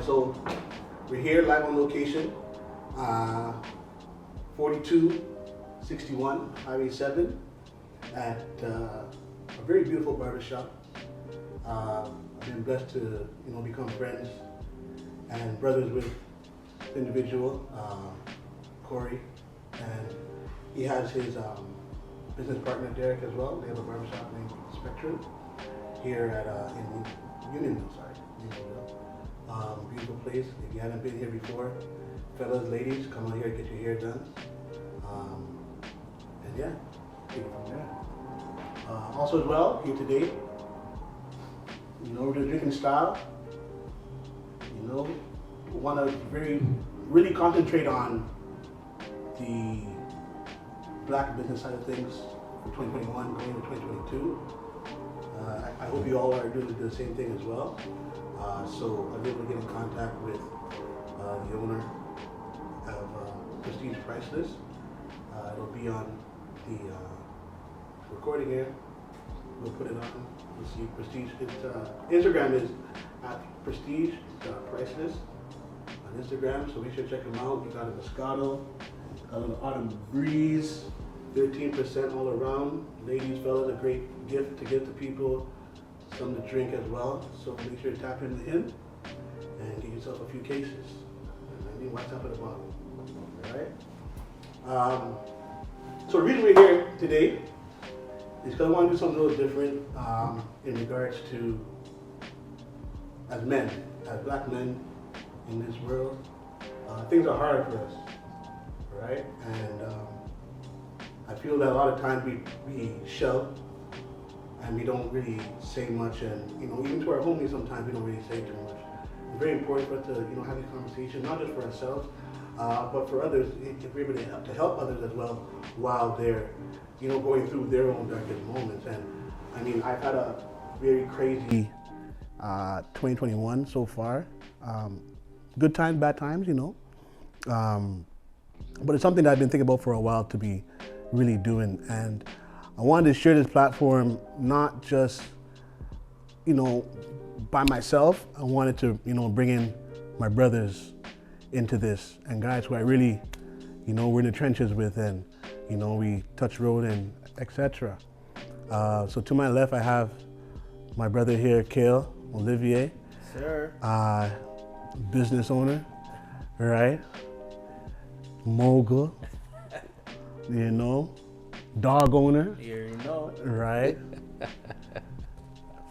So we're here live on location, 4261 Highway 7 at a very beautiful barbershop. I've been blessed to become friends and brothers with the individual, Corey, and he has his business partner Derek as well. They have a barbershop named Speqtrim here at in Unionville, Unionville. Beautiful place. If you haven't been here before, fellas, ladies, come on here, get your hair done. And yeah, take it from there. Also as well, here today, we're doing drinking style. Want to really concentrate on the black business side of things for 2021 going into 2022. I hope you all are doing the same thing as well. So I was able to get in contact with the owner of Prestige Priceless. It'll be on the recording here. We'll put it on. We'll see Prestige. Instagram is at Prestige.priceless on Instagram. So make sure to check them out. You got a Moscato, a little Autumn Breeze, 13% all around. Ladies, fellas, a great gift to give to people. Something to drink as well. So make sure to tap into him and get yourself a few cases. What's up at the bottom? All right. So the reason we're here today is because I want to do something a little different in regards to, as men, as black men in this world, things are hard for us, right? And I feel that a lot of times we shell and we don't really say much, and even to our homies sometimes we don't really say too much. It's very important for us to have these conversations, not just for ourselves, but for others, if we're able to help others as well while they're going through their own darkest moments. And I mean, I've had a very crazy 2021 so far. Good times, bad times, but it's something that I've been thinking about for a while to be really doing. And I wanted to share this platform not just, by myself. I wanted to, bring in my brothers into this and guys who I really, we're in the trenches with, and, we touch road and etc. So to my left, I have my brother here, Kale, Olivier. Sir. Business owner, right? Mogul, dog owner, right?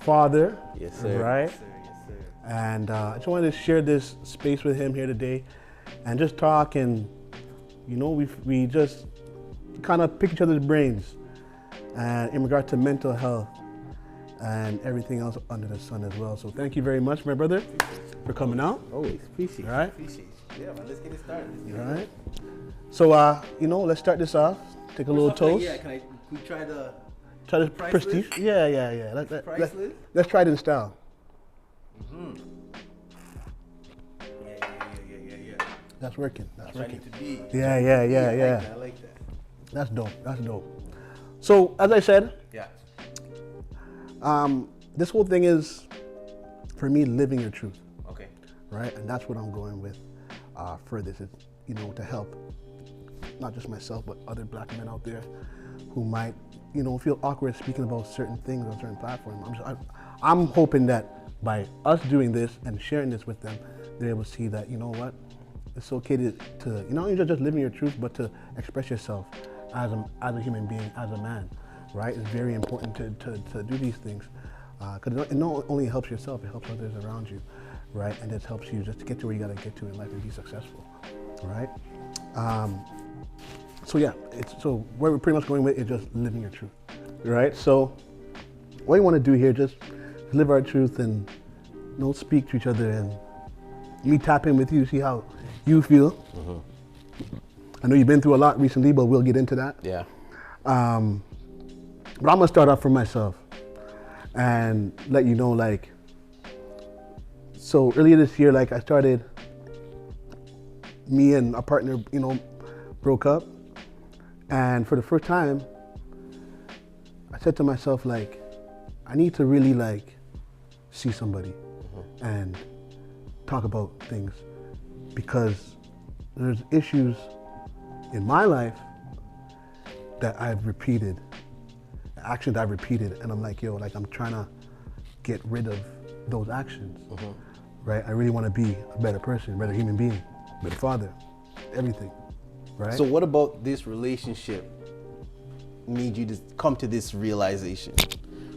Father, yes, sir. Right? Yes, sir. Yes, sir. And I just wanted to share this space with him here today and just talk, and we just kind of pick each other's brains and in regard to mental health and everything else under the sun as well. So thank you very much, my brother, for coming out. Always appreciate it. All right. Appreciate you. Yeah, man, let's get it started. All right. So let's start this off. Take a little toast. Yeah, can we try the Prestige? Yeah. Let's try it in style. Mm-hmm. Yeah. That's working. That's working. To be. Yeah. I like that. That's dope. So as I said, Yeah. this whole thing is, for me, living your truth. Okay. Right, and that's what I'm going with for this. Is to help not just myself but other black men out there who might feel awkward speaking about certain things on certain platforms. I'm hoping that by us doing this and sharing this with them, they're able to see that it's okay to not only just living your truth, but to express yourself as a human being, as a man. Right, it's very important to do these things because it not only helps yourself, it helps others around you, right? And it helps you just to get to where you got to get to in life and be successful, right? So where we're pretty much going with is just living your truth, right? So what you want to do here, just live our truth and speak to each other, and me tap in with you, see how you feel. Mm-hmm. I know you've been through a lot recently, but we'll get into that. Yeah. But I'm gonna start off for myself and let you know, so earlier this year, I started, me and a partner, broke up. And for the first time, I said to myself, I need to really see somebody and talk about things because there's issues in my life that I've repeated, actions I've repeated, and I'm like, yo, like I'm trying to get rid of those actions, right? I really want to be a better person, a better human being, better father, everything, right? So what about this relationship made you to come to this realization?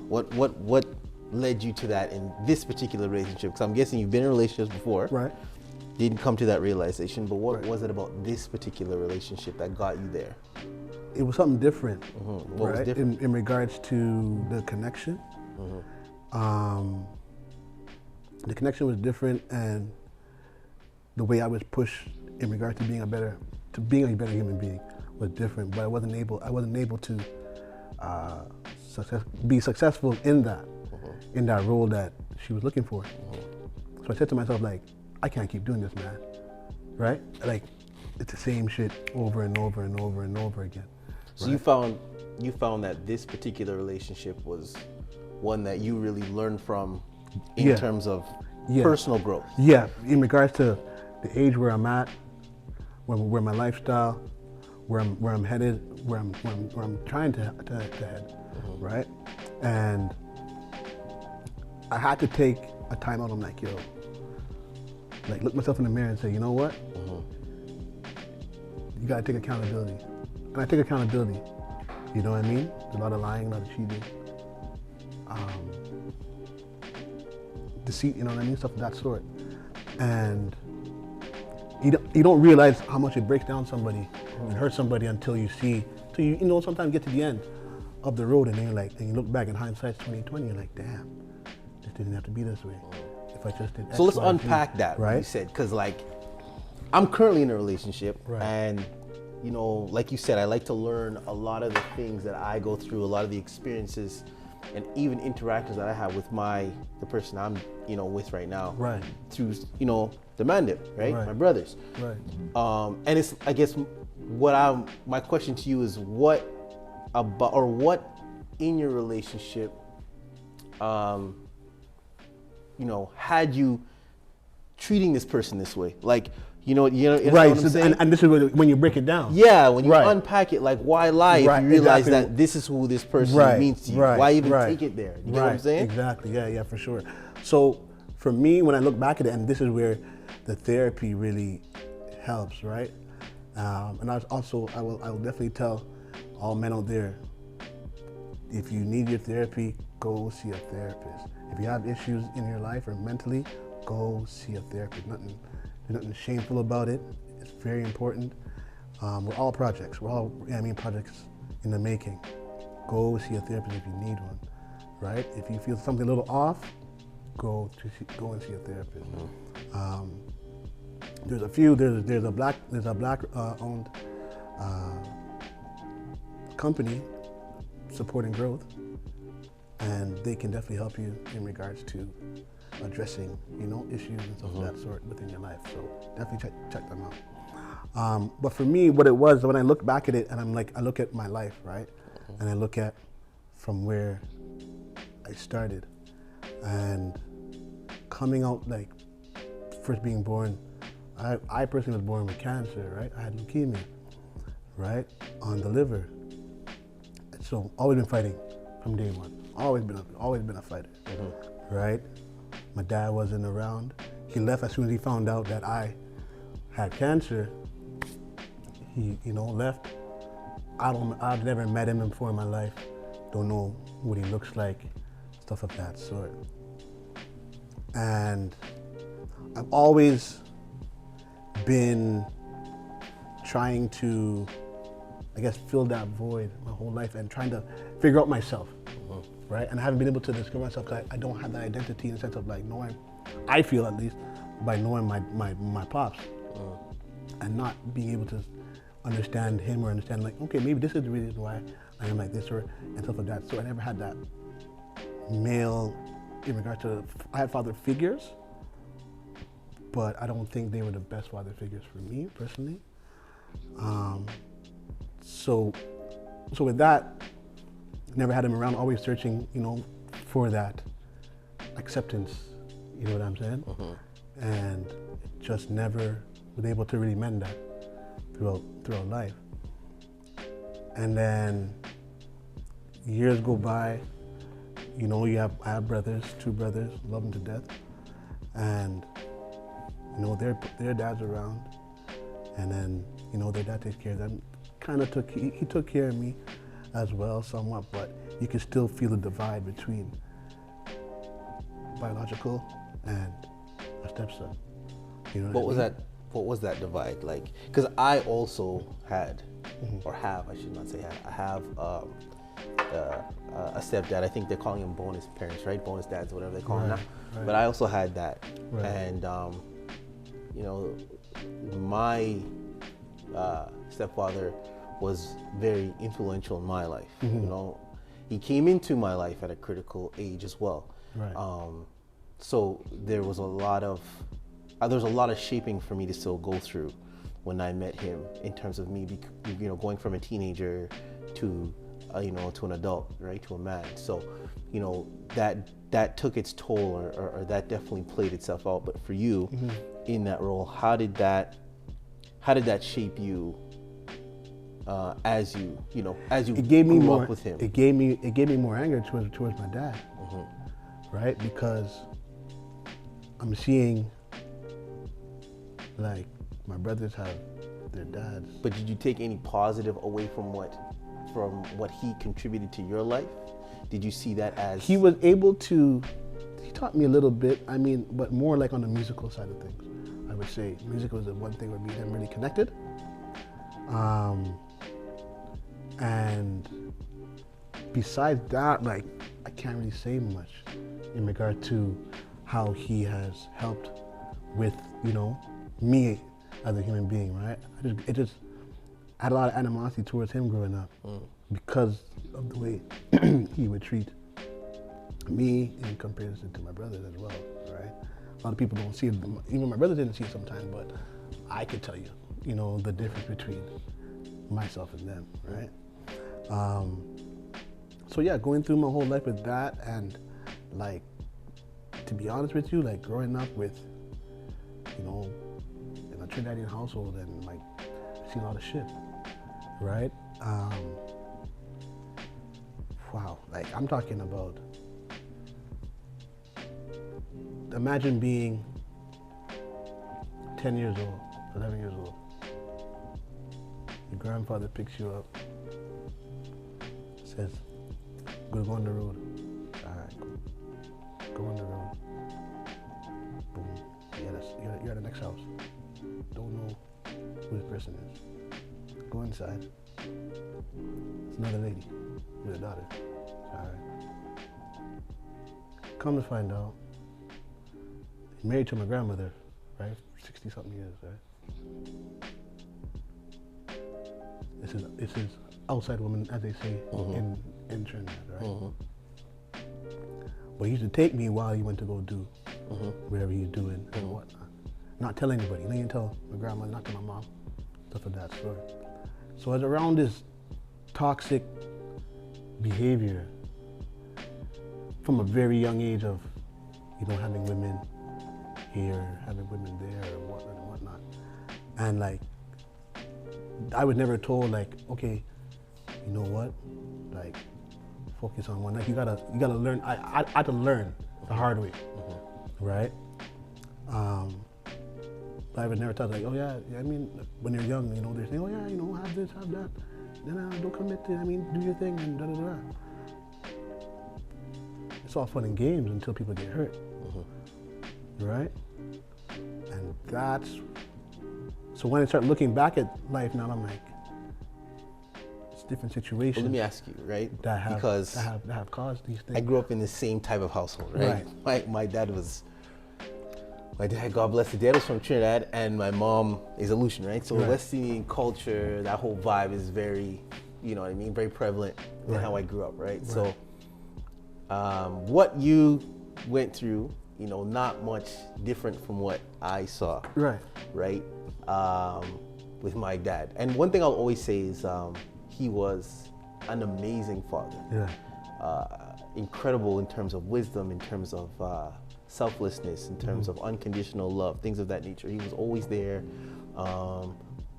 What led you to that in this particular relationship? Because I'm guessing you've been in relationships before. Right. Didn't come to that realization, but what was it about this particular relationship that got you there? It was something different, What was different? In regards to the connection. The connection was different, and the way I was pushed in regard to being a better human being was different. But I wasn't able to be successful in that role that she was looking for. So I said to myself, like, I can't keep doing this, man. Right? Like, it's the same shit over and over and over and over again. So you found that this particular relationship was one that you really learned from in terms of personal growth. Yeah, in regards to the age where I'm at, where my lifestyle, where I'm headed, where I'm trying to head, right? And I had to take a time out. I'm like, yo, like look myself in the mirror and say, you know what? You gotta take accountability. And I take accountability. You know what I mean? There's a lot of lying, a lot of cheating, deceit, you know what I mean? Stuff of that sort. And you don't realize how much it breaks down somebody and hurts somebody until you sometimes get to the end of the road and then and you look back in hindsight 2020, you're like, damn, this didn't have to be this way. If I just did X, So let's Y, Z, unpack that, right? You said, because like, I'm currently in a relationship, Right. and you know, like you said, I like to learn a lot of the things that I go through, a lot of the experiences and even interactions that I have with the person I'm, with right now. Right. Through, the mandem, right? Right. My brothers. Right. And it's, I guess, my question to you is what in your relationship, had you treating this person this way? Like, right. What I'm saying? And this is when you break it down. Yeah, when you unpack it, like, why lie if you realize that this is who this person means to you? Why even take it there? You know what I'm saying? Exactly. Yeah, for sure. So for me, when I look back at it, and this is where the therapy really helps, right? And I will definitely tell all men out there, if you need your therapy, go see a therapist. If you have issues in your life or mentally, go see a therapist. There's nothing shameful about it. It's very important. We're all projects. We're all, projects in the making. Go see a therapist if you need one, right? If you feel something a little off, go and see a therapist. There's a few. There's a black owned company supporting growth, and they can definitely help you in regards to addressing, issues and stuff of that sort within your life. So definitely check them out. But for me, what it was, when I look back at it, and I look at my life, right? And I look at from where I started, and coming out, like first being born, I personally was born with cancer, right? I had leukemia, right? On the liver. So always been fighting from day one. Always been a fighter, right? My dad wasn't around. He left as soon as he found out that I had cancer. He, left. I've never met him before in my life. Don't know what he looks like, stuff of that sort. And I've always been trying to, fill that void my whole life and trying to figure out myself. Right? And I haven't been able to discover myself because I don't have that identity in the sense of knowing, I feel at least, by knowing my pops and not being able to understand him or understand okay, maybe this is the reason why I am like this and stuff like that. So I never had that male in regard to, I had father figures, but I don't think they were the best father figures for me personally. So with that, never had him around, always searching, for that acceptance, you know what I'm saying? and just never was able to really mend that throughout life. And then years go by, you know, I have brothers, 2 brothers, love them to death, and you know their dad's around, and then you know their dad takes care of them. Kind of he took care of me as well somewhat, but you can still feel the divide between biological and a stepson. You know what I mean? What was that divide like? Because I also had, or have, I should not say had, I have a stepdad. I think they're calling him bonus parents, right? Bonus dads, whatever they call them now. Right. But I also had that. Right. And, you know, my stepfather was very influential in my life. You know, he came into my life at a critical age as well. Right. So there was a lot of shaping for me to still go through when I met him, in terms of me, you know, going from a teenager to, you know, to an adult, right, to a man. So, you know, that took its toll, or that definitely played itself out. But for you, in that role, how did that shape you as you grew up with him? It gave me more anger towards my dad, right? Because I'm seeing, like, my brothers have their dads. But did you take any positive away from what he contributed to your life? Did you see that as... He was able to, he taught me a little bit, I mean, but more like on the musical side of things, I would say. Music was the one thing where me and him really connected. And besides that, like, I can't really say much in regard to how he has helped with, you know, me as a human being, right? I had a lot of animosity towards him growing up because of the way he would treat me in comparison to my brothers as well, right? A lot of people don't see it, even my brothers didn't see it sometimes, but I could tell you, you know, the difference between myself and them, right? So yeah, going through my whole life with that, and like, to be honest with you, like growing up with, you know, in a Trinidadian household, and like, I've seen a lot of shit, right? Wow, like I'm talking about, imagine being 10 years old, 11 years old. Your grandfather picks you up, says, go on the road. All right, go on the road. Boom, you're at the next house. Don't know who this person is. Go inside. It's another lady with a daughter. All right. Come to find out, he's married to my grandmother, right? 60-something years, right? This is outside woman, as they say in Trinidad, right? But he used to take me while he went to go do whatever he's doing and whatnot. Not tell anybody. He didn't tell my grandma, not to my mom, stuff of that sort. So I was around this toxic behavior from a very young age of, you know, having women here, having women there, and whatnot. And like, I was never told, like, okay, you know what, like, focus on one. Like, you gotta learn. I had to learn the hard way, right? But I was never taught, like, oh yeah, I mean, when you're young, you know, they're saying, oh yeah, you know, have this, have that. Then don't commit to, I mean, do your thing and da-da-da. It's all fun and games until people get hurt, right? And so when I start looking back at life now, I'm like, it's different situations. Well, let me ask you, right? That have caused these things. I grew up in the same type of household, right? My dad, God bless, the dad was from Trinidad, and my mom is a Lucian, right? So West Indian culture, that whole vibe is very, you know what I mean, very prevalent in how I grew up, right? So what you went through, you know, not much different from what I saw, right? With my dad. And one thing I'll always say is he was an amazing father. Incredible in terms of wisdom, in terms of selflessness, in terms of unconditional love, things of that nature. He was always there,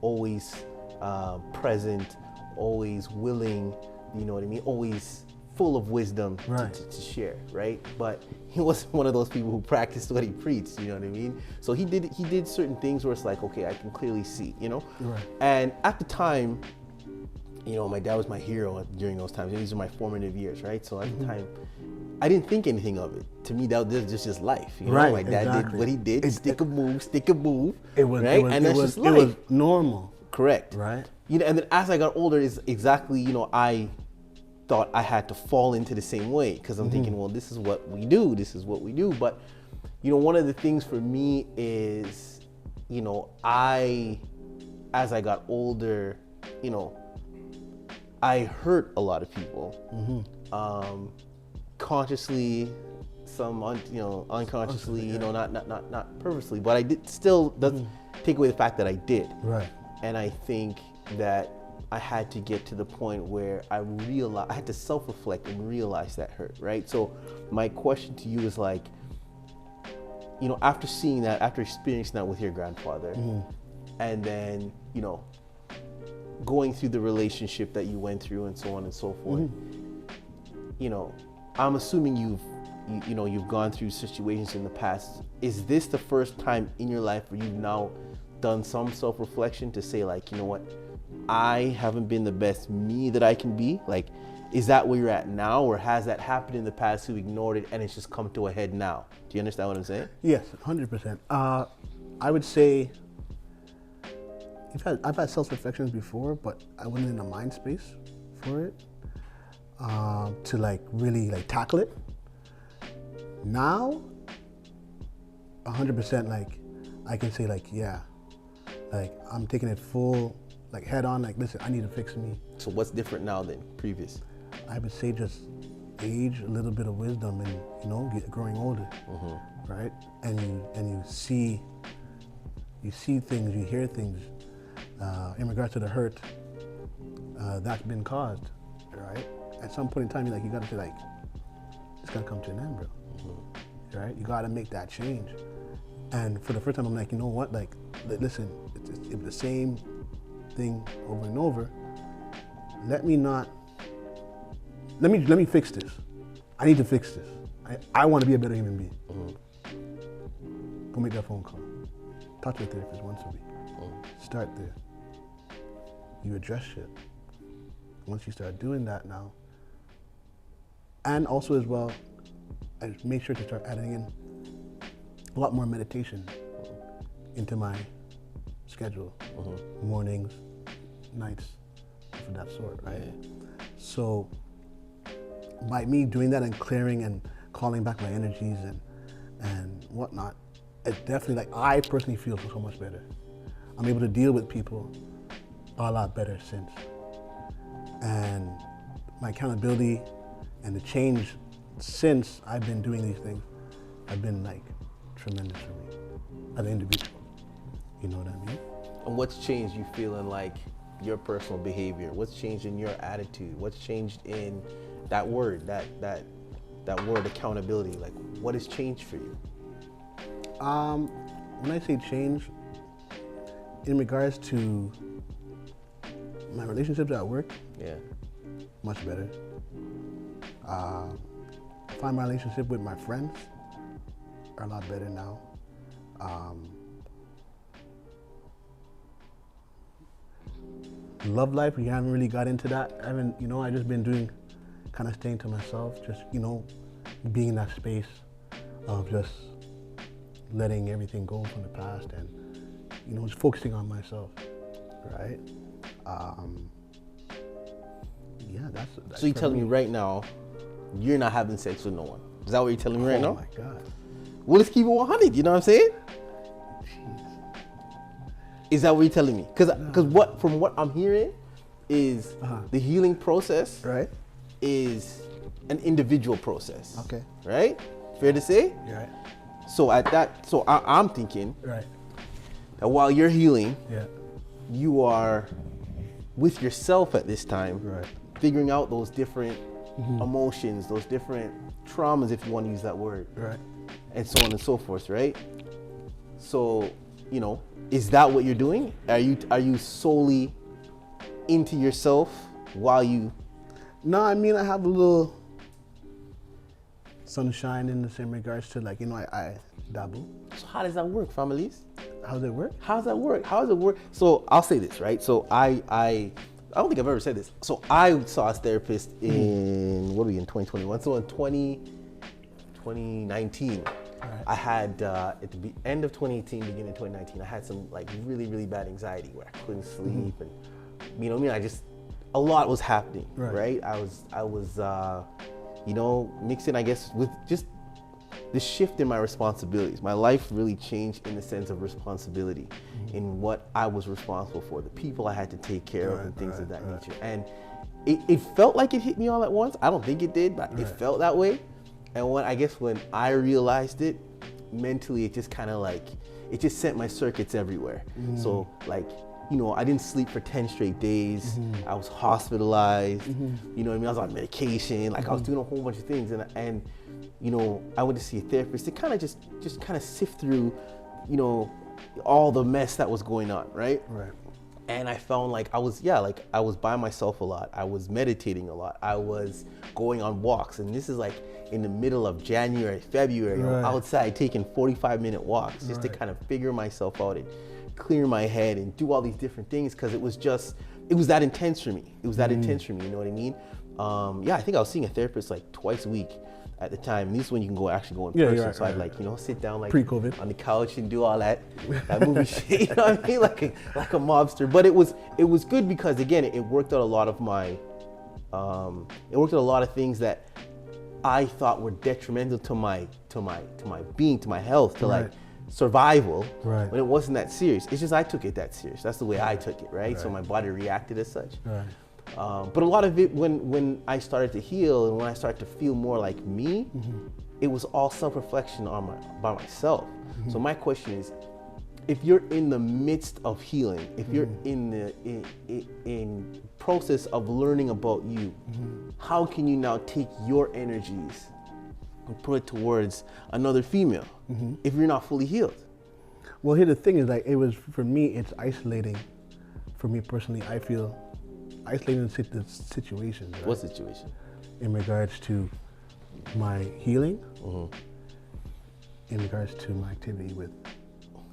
always present, always willing, you know what I mean? Always full of wisdom to share, right? But he wasn't one of those people who practiced what he preached, you know what I mean? So he did certain things where it's like, okay, I can clearly see, you know? Right. And at the time, you know, my dad was my hero during those times. These are my formative years, right? So at the time, I didn't think anything of it. To me, that was just life. You know? Right, My dad did what he did, stick a move. It was, right? and that's just life. It was normal. Correct. Right. You know, and then as I got older, is exactly, you know, I thought I had to fall into the same way, because I'm thinking, well, this is what we do. This is what we do. But, you know, one of the things for me is, you know, as I got older, you know, I hurt a lot of people, consciously, some unconsciously, you know, not purposely, but I did. Still doesn't take away the fact that I did. Right. And I think that I had to get to the point where I had to self-reflect and realize that hurt. Right. So my question to you is like, you know, after seeing that, after experiencing that with your grandfather, and then, you know, going through the relationship that you went through and so on and so forth, you know, I'm assuming you've gone through situations in the past. Is this the first time in your life where you've now done some self-reflection to say, like, you know what, I haven't been the best me that I can be? Like, is that where you're at now, or has that happened in the past, you ignored it and it's just come to a head now? Do you understand what I'm saying? Yes, 100%. I would say I've had self-reflections before, but I wasn't in the mind space for it to like really like tackle it. Now, 100%, like I can say, like, yeah, like I'm taking it full, like head on, like, listen, I need to fix me. So what's different now than previous? I would say just age, a little bit of wisdom, and, you know, growing older, right? And you see things, you hear things in regards to the hurt that's been caused, right? At some point in time, you gotta say, like, it's gonna come to an end, bro. Right? You gotta make that change. And for the first time, I'm like, you know what? Like, listen, it's the same thing over and over. Let me fix this. I need to fix this. I want to be a better human being. Go make that phone call. Talk to a therapist once a week. Start there. You address shit. Once you start doing that now, and also as well, I make sure to start adding in a lot more meditation into my schedule. Mornings, nights, stuff of that sort, right? Yeah. So by me doing that and clearing and calling back my energies and whatnot, it definitely, like, I personally feel so much better. I'm able to deal with people a lot better since. And my accountability and the change since I've been doing these things have been, like, tremendous for me as an individual. You know what I mean? And what's changed, you feel, in like your personal behavior? What's changed in your attitude? What's changed in that word, that word accountability? Like, what has changed for you? When I say change, in regards to my relationships at work, yeah, much better. I find my relationship with my friends are a lot better now. Love life, we haven't really got into that. I just been doing, kind of staying to myself, just, you know, being in that space of just letting everything go from the past and, you know, just focusing on myself, right? Yeah, that's so you're telling me right now, you're not having sex with no one? Is that what you're telling me right now? Oh my God. Well, let's keep it 100, you know what I'm saying? Jeez. Is that what you're telling me? Because from what I'm hearing is the healing process, right, is an individual process. Okay. Right? Fair to say? Right. So I'm thinking, right, that while you're healing, yeah, you are with yourself at this time, right, figuring out those different emotions, those different traumas, if you want to use that word. right. and so on and so forth, right? So, is that what you're doing? Are you solely into yourself while you? No, I mean, I have a little sunshine in the same regards to I dabble. So how does that work, families? How does it work? How does that work? So I'll say this, right? So I don't think I've ever said this. So I saw a therapist in, what are we in, 2021? So in 2019, right. I had, at the end of 2018, beginning of 2019, I had some really, really bad anxiety where I couldn't sleep and, a lot was happening, right? I was mixing, I guess, with just the shift in my responsibilities. My life really changed in the sense of responsibility in what I was responsible for, the people I had to take care of and things of that nature. And it felt like it hit me all at once. I don't think it did, but it felt that way. And when I realized it, mentally, it just kind of it just sent my circuits everywhere. So I didn't sleep for 10 straight days. I was hospitalized. I was on medication. I was doing a whole bunch of things. And I went to see a therapist to kind of just kind of sift through, all the mess that was going on, right? Right. And I found I was by myself a lot. I was meditating a lot. I was going on walks. And this is in the middle of January, February, outside taking 45-minute walks just to kind of figure myself out and clear my head and do all these different things, because it was that intense for me. You know what I mean? I think I was seeing a therapist twice a week at the time. And this is when you can actually go in person. So I'd sit down pre-COVID on the couch and do all that movie shit, you know what I mean? Like a mobster. But it was good because, again, it worked out a lot of my, it worked out a lot of things that I thought were detrimental to my being, to my health, to survival, when it wasn't that serious. It's just I took it that serious. That's the way I took it, right? So my body reacted as such. But a lot of it, when I started to heal and when I started to feel more like me, it was all self-reflection by myself. So my question is, if you're in the midst of healing, if you're in the in process of learning about you, how can you now take your energies and put it towards another female if you're not fully healed? Well, here the thing is, it was, for me, it's isolating. For me personally, I feel isolating the situations. Right? What situation? In regards to my healing, in regards to my activity with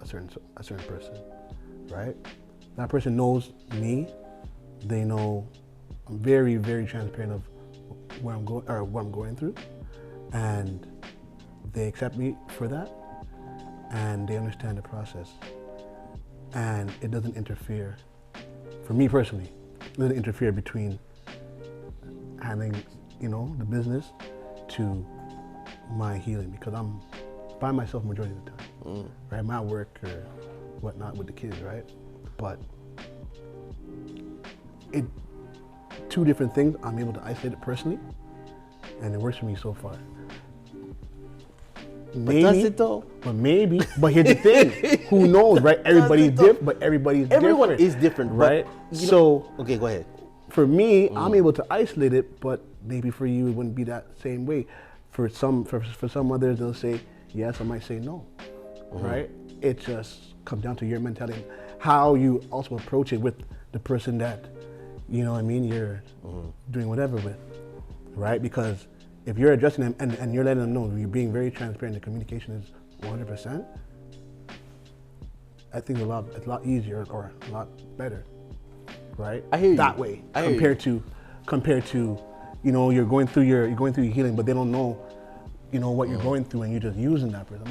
a certain person, right? That person knows me. They know I'm very, very transparent of where I'm going or what I'm going through, and they accept me for that, and they understand the process, and it doesn't interfere. For me personally, it doesn't interfere between handling, the business to my healing, because I'm by myself majority of the time, right? I'm at work or whatnot with the kids, right? But two different things. I'm able to isolate it personally, and it works for me so far. Maybe, but does it though? But maybe. But here's the thing: who knows, right? Everybody's different, but everyone is different, right? Okay, go ahead. For me, I'm able to isolate it, but maybe for you, it wouldn't be that same way. For some others, they'll say yes. I might say no, right? It just comes down to your mentality, how you also approach it with the person that, you're doing whatever with, right? Because if you're addressing them and you're letting them know, you're being very transparent, the communication is 100%, I think it's a lot easier or a lot better, right? I hear you. That way, compared to, you're going through your healing, but they don't know, what you're going through, and you're just using that person.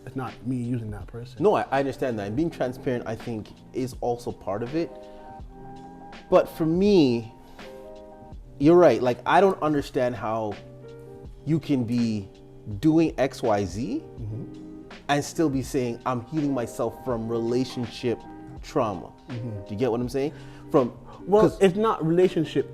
It's not me using that person. No, I understand that. And being transparent, I think, is also part of it. But for me, you're right. I don't understand how you can be doing X, Y, Z and still be saying, I'm healing myself from relationship trauma. Do you get what I'm saying? It's not relationship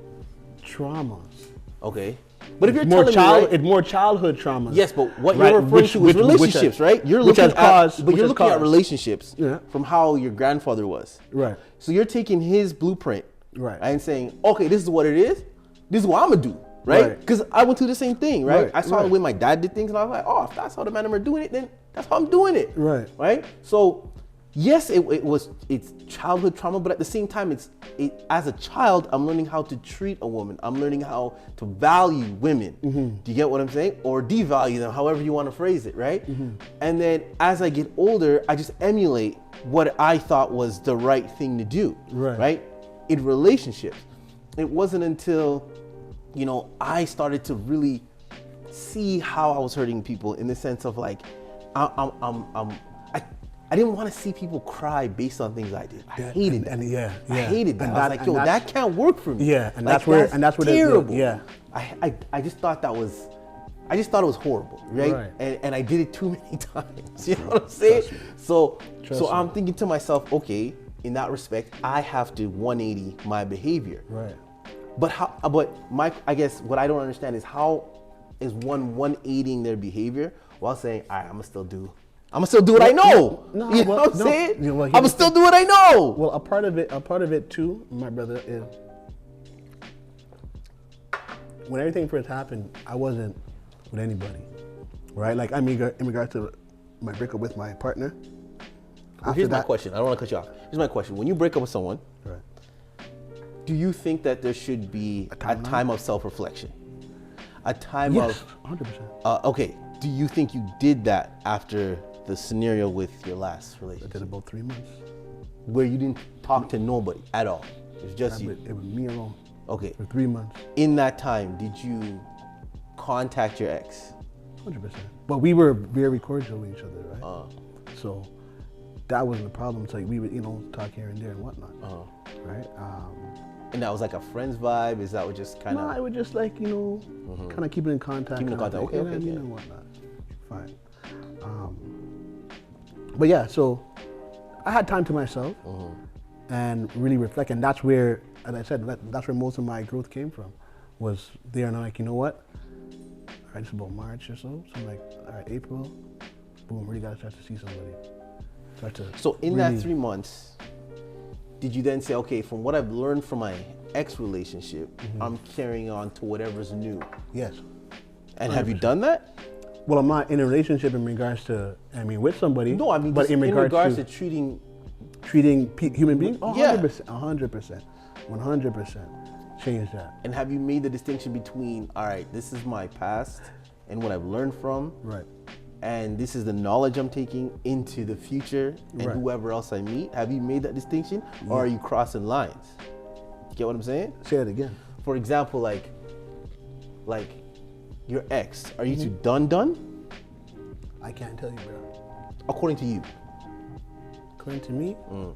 traumas. Okay. But if you're telling me, it's more childhood traumas. Yes, but what you're referring to is relationships, right? You're looking at relationships from how your grandfather was. Right. So you're taking his blueprint, right, and saying, okay, this is what it is. This is what I'm gonna do. right? Because I went through the same thing, right? I saw the right. way my dad did things, and I was like, oh, if that's how the man are doing it, then that's how I'm doing it, Right. So, yes, it's childhood trauma, but at the same time, as a child, I'm learning how to treat a woman. I'm learning how to value women. Do you get what I'm saying? Or devalue them, however you want to phrase it, right? And then as I get older, I just emulate what I thought was the right thing to do, right? In relationships, it wasn't until, I started to really see how I was hurting people in the sense of like, I didn't want to see people cry based on things I did. I hated that. I hated that. I was like, yo, that can't work for me. Yeah, and like, that's where terrible. I just thought it was horrible, right? And I did it too many times. You know what I'm saying? So I'm thinking to myself, okay, in that respect, I have to 180 my behavior. Right. But I guess what I don't understand is how is one 180ing their behavior while saying, all right, I'm gonna still do what I know. You know what I'm saying? I'm gonna still do what I know. Well, a part of it too, my brother, is when everything first happened, I wasn't with anybody, right? Like, I mean, in regards to my breakup with my partner. Well, here's my question. I don't want to cut you off. Here's my question. When you break up with someone, do you think that there should be a time of self-reflection? A time yes, of 100%. Okay. Do you think you did that after the scenario with your last relationship? I did about 3 months. Where you didn't talk to nobody at all? It was just you? It was me alone. Okay. For 3 months. In that time, did you contact your ex? 100%. But we were very cordial with each other, right? So that wasn't a problem. So we would, talk here and there and whatnot, right? And that was like a friend's vibe? Is that what just kind of? No, I would just like, kind of keeping in contact. Keeping in contact, okay. And whatnot. Fine. But yeah, so I had time to myself and really reflect. And that's where, as I said, that's where most of my growth came from, was there. And I'm like, you know what? All right, it's about March or so. So I'm like, all right, April, boom, really got to start to see somebody. So in that 3 months, did you then say, okay, from what I've learned from my ex relationship, I'm carrying on to whatever's new? Yes. And 100%. Have you done that? Well, I'm not in a relationship in regards to, with somebody. No, I mean, but in regards to treating human beings? Oh, yeah. 100%. 100%. Change that. And have you made the distinction between, all right, this is my past and what I've learned from. Right. And this is the knowledge I'm taking into the future and whoever else I meet. Have you made that distinction, or are you crossing lines? Get what I'm saying? Say it again. For example, like your ex, are you two done? I can't tell you, bro. According to you? According to me? I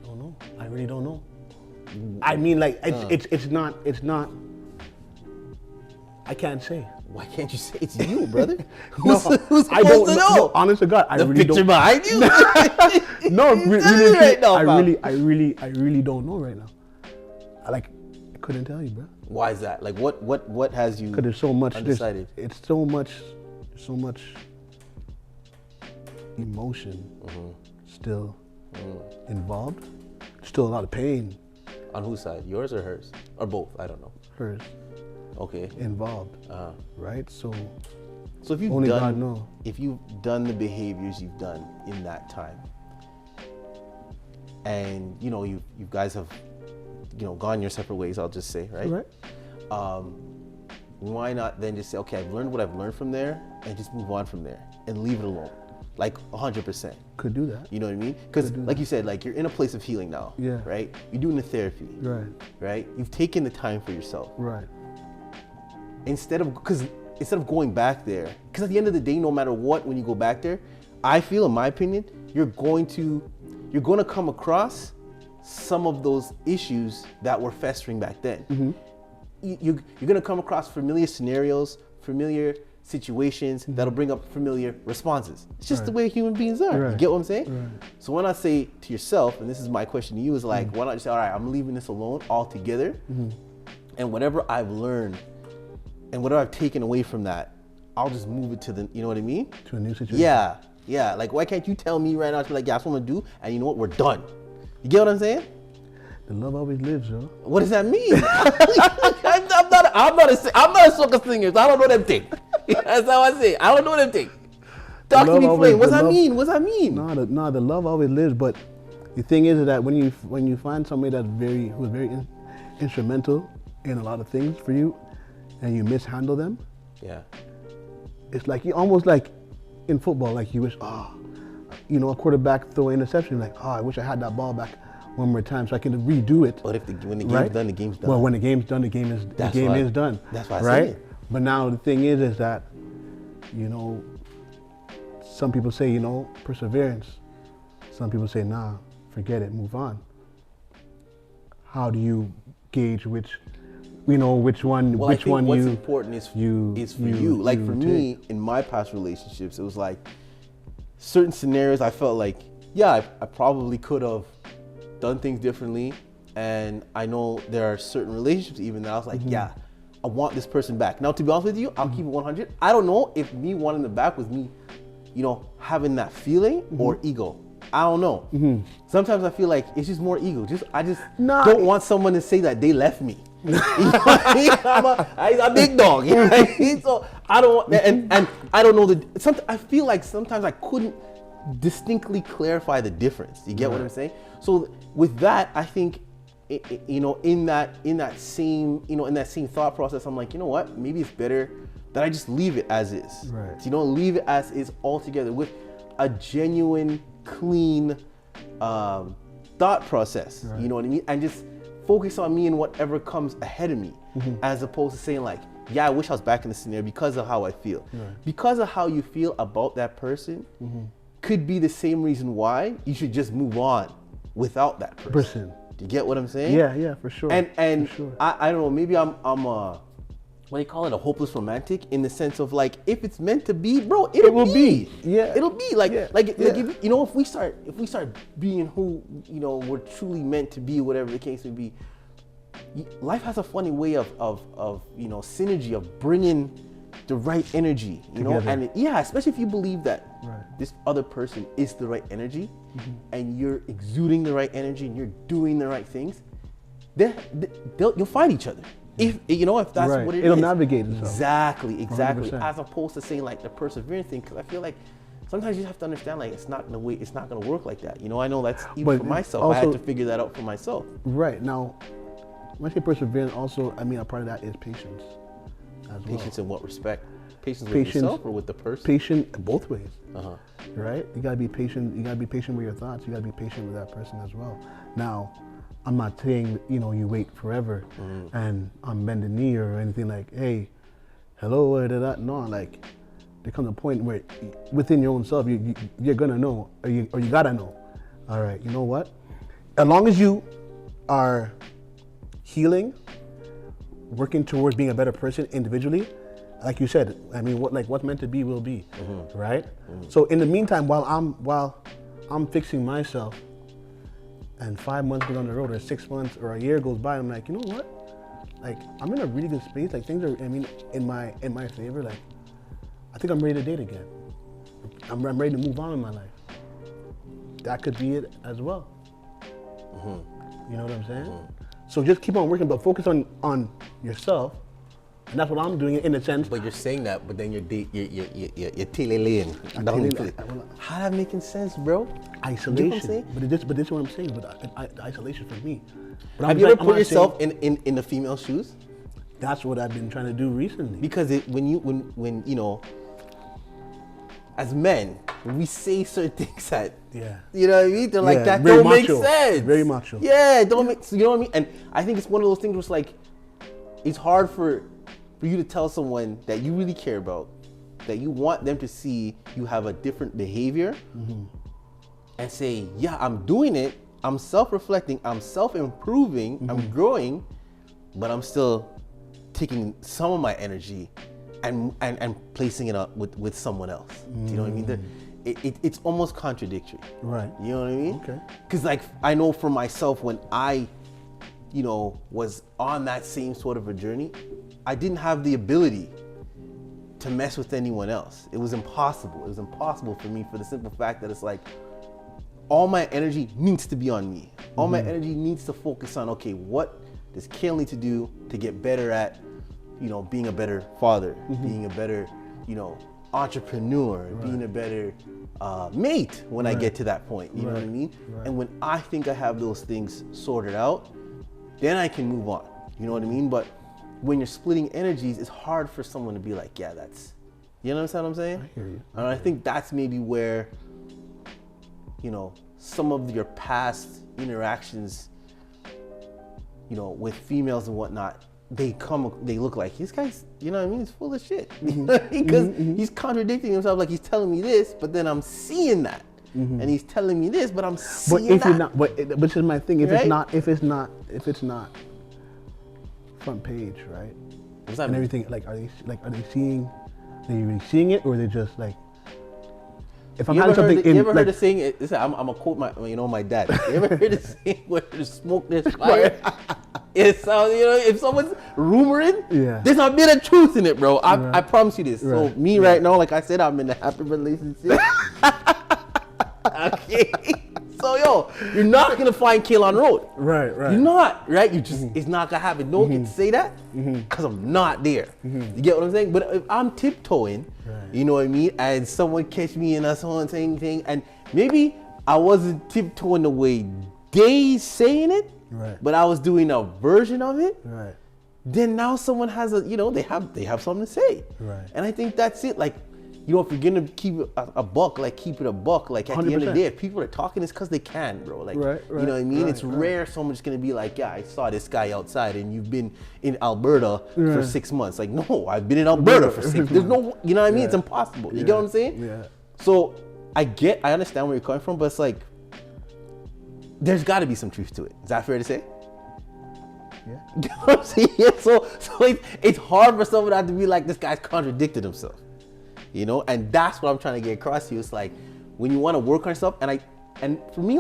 don't know. I really don't know. I mean, like, it's not. I can't say. Why can't you say it's you, brother? No, who's I don't know? know. Honest to God, I really don't. The picture behind you? No, really, right now, I really don't know right now. I couldn't tell you, bro. Why is that? Like, what has you? Because there's so much. Undecided. It's so much emotion still involved. Still a lot of pain. On whose side? Yours or hers? Or both? I don't know. Hers. Okay. Involved. Right? So if you've only done, God knows. If you've done the behaviors you've done in that time, and you guys have gone your separate ways, I'll just say, right? Right. Why not then just say, okay, I've learned what I've learned from there, and just move on from there and leave it alone, like 100%. Could do that. You know what I mean? Because like you said, like you're in a place of healing now. Yeah. Right. You're doing the therapy. Right. Right. You've taken the time for yourself. Right. Instead of going back there, because at the end of the day, no matter what, when you go back there, I feel, in my opinion, you're going to come across some of those issues that were festering back then. You're going to come across familiar scenarios, familiar situations that'll bring up familiar responses. It's just the way human beings are. Right. You get what I'm saying? Right. So when I say to yourself, and this is my question to you, is like, why not just say, all right, I'm leaving this alone altogether, and whatever I've learned and whatever I've taken away from that, I'll just move it to the, you know what I mean? To a new situation. Yeah. Like, why can't you tell me right now, to be like, yeah, that's what I'm gonna do, and you know what, we're done. You get what I'm saying? The love always lives, yo. What does that mean? I'm not a soca singer, so I don't know them things. That's how I say it. I don't know them things. Talk to me, Flame. What's that mean? What's that mean? No, the love always lives. But the thing is that when you find somebody who's very instrumental in a lot of things for you, and you mishandle them, Yeah. it's like you almost like in football, like you wish, a quarterback throw an interception, like, I wish I had that ball back one more time so I can redo it. But when the game's done, the game's done. Well, when the game's done, the game is done. That's why I right? say it. But now the thing is that, some people say, perseverance. Some people say, nah, forget it, move on. How do you gauge which one? Well, which I think one what's important is for you. Like for me, in my past relationships, it was like certain scenarios. I felt like, I probably could have done things differently, and I know there are certain relationships even that I was like, I want this person back. Now, to be honest with you, I'll keep it 100. I don't know if me wanting them back was me, having that feeling or ego. I don't know. Sometimes I feel like it's just more ego. I just don't want someone to say that they left me. You know what I mean? I'm a big dog. You know what I mean? So I don't, and I don't know I feel like sometimes I couldn't distinctly clarify the difference. You get what I'm saying? So with that, I think, in that same thought process, I'm like, you know what? Maybe it's better that I just leave it as is. Right. Leave it as is altogether with a genuine, clean thought process. Right. You know what I mean? And just focus on me and whatever comes ahead of me, as opposed to saying like, I wish I was back in the scenario because of how I feel. Right. Because of how you feel about that person could be the same reason why you should just move on without that person. Do you get what I'm saying? Yeah, for sure. And for sure. I don't know, maybe I'm a, what do you call it, a hopeless romantic, in the sense of like, if it's meant to be, bro, it will be. Yeah. It'll be if we start being who, we're truly meant to be, whatever the case may be, life has a funny way of synergy, of bringing the right energy, Together. and especially if you believe that this other person is the right energy, and you're exuding the right energy and you're doing the right things, you'll find each other. If that's what it is. It'll navigate itself. Exactly. 100%. As opposed to saying like the perseverance thing, because I feel like sometimes you have to understand like it's not gonna work like that. I know that's even for myself. Also, I had to figure that out for myself. Right. Now, when I say perseverance, also, I mean, a part of that is patience as well. Patience in what respect? Patience with yourself or with the person? Patient both ways. Right? You gotta be patient. You gotta be patient with your thoughts. You gotta be patient with that person as well. Now, I'm not saying, you wait forever and on bending knee or anything like, hey, hello, or that. No, like, there comes a point where within your own self, you're gonna know, or you gotta know. All right, you know what? As long as you are healing, working towards being a better person individually, like you said, I mean, what's meant to be will be, right? So in the meantime, while I'm fixing myself, and 5 months goes on the road, or 6 months, or a year goes by, I'm like, you know what? Like, I'm in a really good space. Like, things are, in my favor. Like, I think I'm ready to date again. I'm ready to move on in my life. That could be it as well. You know what I'm saying? So just keep on working, but focus on yourself. And that's what I'm doing in a sense. But you're saying that, but then you're telelaying. How that making sense, bro? Isolation. You know what I'm saying? But this is what I'm saying. But isolation for me. But have you ever put yourself in the female shoes? That's what I've been trying to do recently. Because when as men, we say certain things that, you know what I mean? They're like, that don't make sense. Very macho. Yeah, don't make, you know what I mean? And I think it's one of those things where it's like, it's hard for you to tell someone that you really care about, that you want them to see you have a different behavior, and say, I'm doing it, I'm self-reflecting, I'm self-improving, I'm growing, but I'm still taking some of my energy and placing it up with someone else. Do you know what I mean? It's almost contradictory. Right. You know what I mean? Okay. Because like, I know for myself, when I, was on that same sort of a journey, I didn't have the ability to mess with anyone else. It was impossible. It was impossible for me, for the simple fact that it's like, all my energy needs to be on me. All my energy needs to focus on, okay, what does Kale need to do to get better at, being a better father, being a better, entrepreneur, being a better mate when I get to that point. You know what I mean? Right. And when I think I have those things sorted out, then I can move on. You know what I mean? But when you're splitting energies, it's hard for someone to be like, yeah, that's, you know what I'm saying? I hear you. And I think that's maybe where, some of your past interactions, with females and whatnot, they look like, this guy's, you know what I mean? He's full of shit. Because he's contradicting himself, like he's telling me this, but then I'm seeing that. And he's telling me this, but I'm seeing that. Which is my thing. If Right? it's not front page, right? What's that And mean? everything, are they seeing? Are they really seeing it, or are they just like? If I'm You having ever something heard, you ever in, heard the saying? Listen, I'm gonna quote my dad. You ever heard the saying where there's smoke, there's fire? It sounds, if someone's rumoring, there's a bit of truth in it, bro. I promise you this. So me right now, like I said, I'm in a happy relationship. Okay. So you're not gonna find Kale on the road. Right. You're not, right? You just, it's not gonna happen. Don't get to say that, because I'm not there. You get what I'm saying? But if I'm tiptoeing, you know what I mean? And someone catch me and someone saying thing, and maybe I wasn't tiptoeing the way they saying it, but I was doing a version of it. Right. Then now someone has they have something to say. Right. And I think that's it. Like, if you're gonna keep a buck, like keep it a buck. Like at the end of the day, if people are talking, it's because they can, bro. Like, you know what I mean? It's rare someone's gonna be like, yeah, I saw this guy outside, and you've been in Alberta for 6 months. Like, no, I've been in Alberta for 6 months. There's no, you know what I mean? It's impossible. You get what I'm saying? Yeah. So I understand where you're coming from, but it's like, there's got to be some truth to it. Is that fair to say? Yeah. You know what I'm saying? Yeah, so it's hard for someone not to be like, this guy's contradicted himself. And that's what I'm trying to get across to you. It's like, when you want to work on yourself, and for me,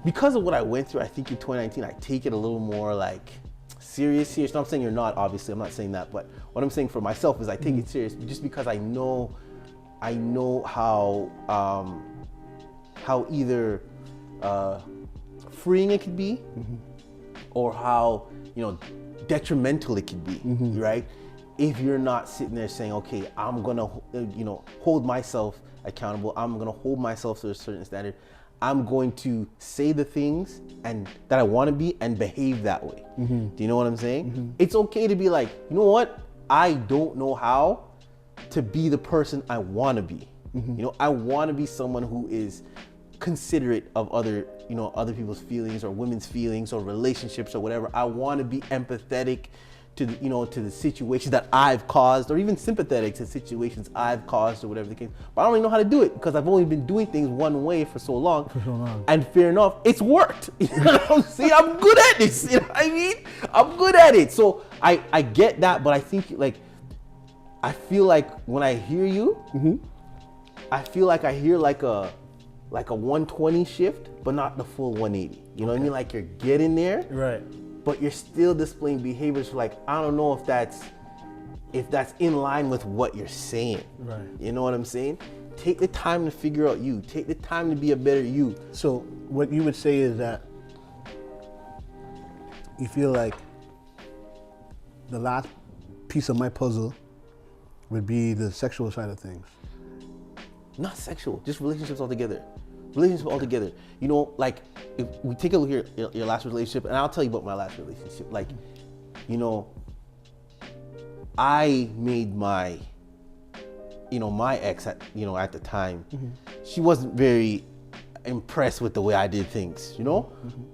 because of what I went through, I think in 2019, I take it a little more like serious. No, I'm saying you're not, obviously, I'm not saying that, but what I'm saying for myself is I take it serious just because I know how either freeing it could be, or how detrimental it could be, right? If you're not sitting there saying, okay, I'm gonna hold myself accountable, I'm gonna hold myself to a certain standard, I'm going to say the things and that I want to be and behave that way. Do you know what I'm saying? It's okay to be like, you know what, I don't know how to be the person I want to be. I want to be someone who is considerate of other people's feelings, or women's feelings, or relationships, or whatever. I want to be empathetic to the situations that I've caused, or even sympathetic to situations I've caused, or whatever the case. But I don't even know how to do it, because I've only been doing things one way for so long. And fair enough, it's worked. You know what I'm saying? I'm good at this. You know what I mean? I'm good at it. So I get that, but I think I feel like when I hear you, I feel like I hear like a 120 shift, but not the full 180. You know what I mean? Like, you're getting there, Right. but you're still displaying behaviors like, I don't know if that's in line with what you're saying. Right. You know what I'm saying? Take the time to figure out you. Take the time to be a better you. So what you would say is that you feel like the last piece of my puzzle would be the sexual side of things. Not sexual, just relationships altogether. Relationships altogether. Like, if we take a look at your last relationship, and I'll tell you about my last relationship. Like, I made my ex at the time, she wasn't very impressed with the way I did things, and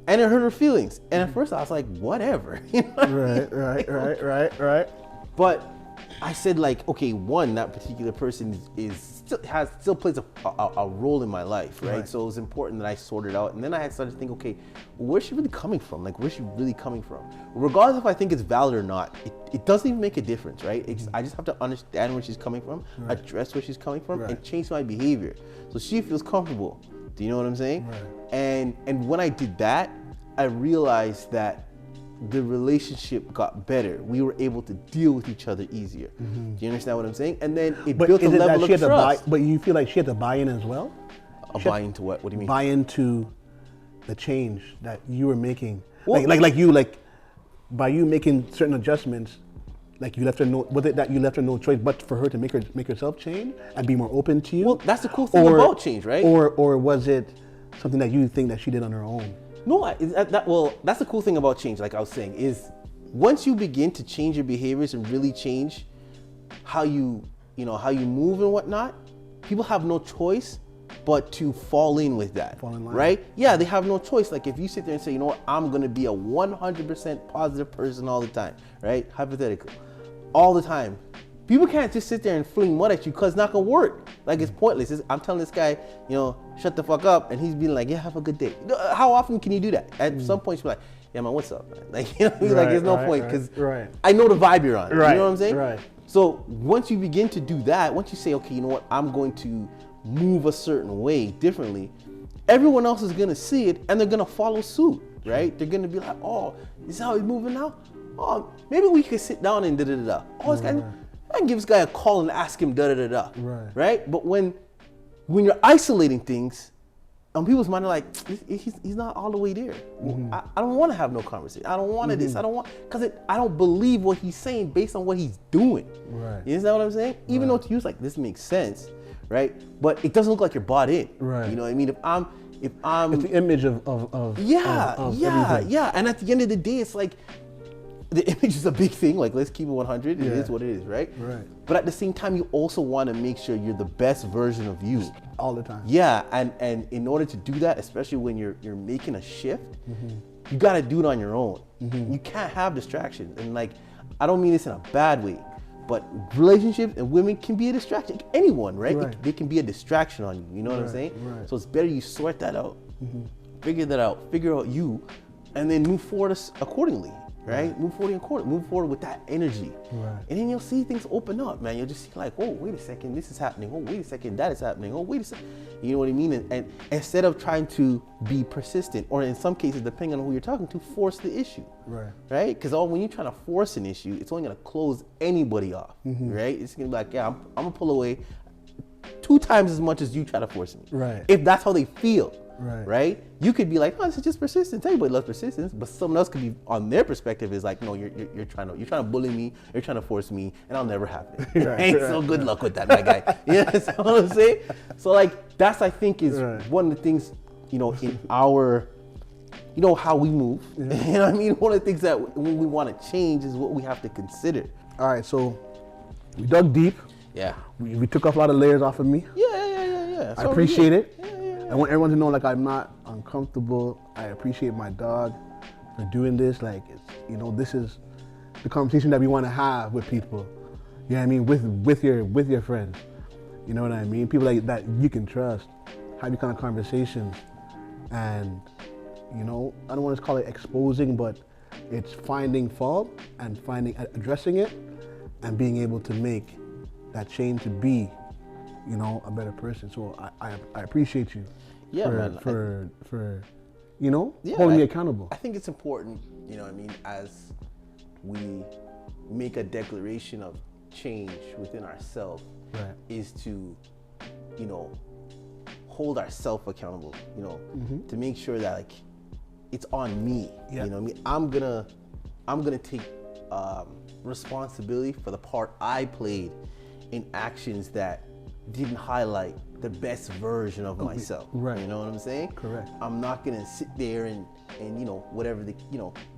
it hurt her feelings. And at first I was like, whatever. Right. But I said, like, okay, one, that particular person still plays a role in my life, right? So it was important that I sorted out. And then I had started to think, okay, where's she really coming from? Like, where's she really coming from? Regardless if I think it's valid or not, it doesn't even make a difference, right? I just have to understand where she's coming from, address where she's coming from, and change my behavior so she feels comfortable. Do you know what I'm saying? And when I did that, I realized that the relationship got better. We were able to deal with each other easier. Do you understand what I'm saying? And then it built a level of trust. But you feel like she had to buy in as well? Buy into what? What do you mean? Buy into the change that you were making? Well- Like by you making certain adjustments, like you left her no, was it that you left her no choice but for her to make herself change and be more open to you? Well, that's the cool thing about change, right? Or was it something that you think that she did on her own? No, that's the cool thing about change, like I was saying, is once you begin to change your behaviors and really change how you move and whatnot, people have no choice but to fall in with that, Fall in line. right? Yeah, they have no choice. Like if you sit there and say, you know what, I'm gonna be a 100% positive person all the time, right? Hypothetical, all the time. People can't just sit there and fling mud at you because it's not gonna work. Like it's pointless. I'm telling this guy, shut the fuck up, and he's being like, yeah, have a good day. How often can you do that? At some point, you're like, yeah, man, what's up, man? Like, he's like, there's no point because I know the vibe you're on. Right, you know what I'm saying? right. So once you begin to do that, once you say, okay, you know what, I'm going to move a certain way differently, everyone else is gonna see it and they're gonna follow suit, right? They're gonna be like, oh, this is how he's moving now? Oh, maybe we could sit down and da-da-da-da. Oh, this guy, I can give this guy a call and ask him da-da-da-da, right? But when you're isolating things, people's mind are like, he's not all the way there. I don't want to have no conversation. I don't want to this. I don't want, because I don't believe what he's saying based on what he's doing. Right. You understand what I'm saying? Even though to you it's like, this makes sense, right? But it doesn't look like you're bought in. Right. You know what I mean? If I'm it's the image of everything. And at the end of the day, it's like, the image is a big thing. Like, let's keep it 100. It is what it is, right? Right. But at the same time, you also want to make sure you're the best version of you. All the time. Yeah, and in order to do that, especially when you're making a shift, you got to do it on your own. You can't have distractions. And like, I don't mean this in a bad way, but relationships and women can be a distraction. Anyone, right? They can be a distraction on you. You know what I'm saying? Right. So it's better you sort that out, figure that out, figure out you, and then move forward accordingly. Right? Move forward with that energy. Right. And then you'll see things open up, man. You'll just see like, oh, wait a second, this is happening. Oh, wait a second, that is happening. Oh, wait a second. You know what I mean? And instead of trying to be persistent, or in some cases, depending on who you're talking to, force the issue. Right? Because when you're trying to force an issue, it's only going to close anybody off. Right? It's going to be like, yeah, I'm going to pull away 2 times as much as you try to force me. Right. If that's how they feel. Right. You could be like, oh, this is just persistence. Everybody loves persistence, but someone else could be on their perspective is like, no, you're trying to bully me, you're trying to force me, and I'll never have it. So good luck with that, my guy. You know what I'm saying? So like that's I think is one of the things, in our, how we move. You know what I mean? One of the things that when we want to change is what we have to consider. All right, so we dug deep. Yeah. We took off a lot of layers off of me. Yeah. I appreciate it. I want everyone to know, like, I'm not uncomfortable. I appreciate my dog for doing this. Like, it's, this is the conversation that we want to have with people. You know what I mean? With your friends. You know what I mean? People that you can trust. Have these kind of conversations. And, I don't want to call it exposing, but it's finding fault and addressing it and being able to make that change to be, a better person. So I appreciate you. Yeah, for holding me accountable. I think it's important, as we make a declaration of change within ourselves, is to, hold ourselves accountable, to make sure that like it's on me. You know what I mean? I'm gonna take responsibility for the part I played in actions that didn't highlight the best version of myself. Right. You know what I'm saying? Correct. I'm not gonna sit there and whatever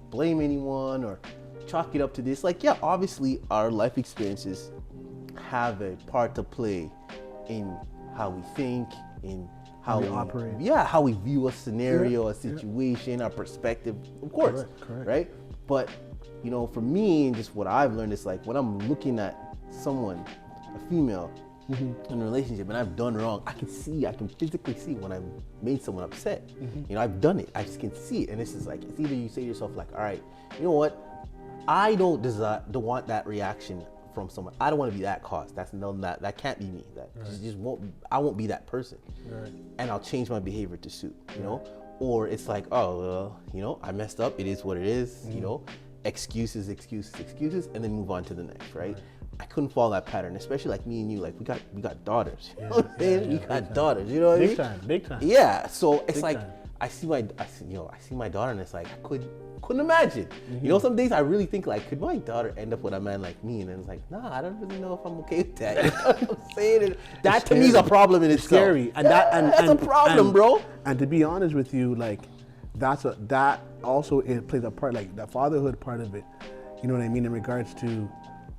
blame anyone or chalk it up to this. Like, yeah, obviously our life experiences have a part to play in how we think, in how we operate. Yeah, how we view a scenario, a situation, our perspective, of course. Correct. Right? But, for me, and just what I've learned is like when I'm looking at someone, a female, in a relationship and I've done wrong, I can physically see when I've made someone upset. I've done it. I just can see it. And this is like, it's either you say to yourself like, all right, you know what? I don't want that reaction from someone. I don't want to be that cause. That can't be me. I won't be that person. And I'll change my behavior to suit, Or it's like, oh, well, I messed up. It is what it is, excuses, and then move on to the next, right? I couldn't follow that pattern, especially like me and you. Like we got daughters. You know what I'm saying? We got daughters. You know what I mean? Big time. Yeah. So it's like I see my daughter, and it's like I couldn't imagine. You know, some days I really think like, could my daughter end up with a man like me? And then it's like, nah, I don't really know if I'm okay with that. You know what I'm saying? That to me is a problem in itself. Scary, and that's a problem, bro. And to be honest with you, like that also it plays a part, like the fatherhood part of it. You know what I mean, in regards to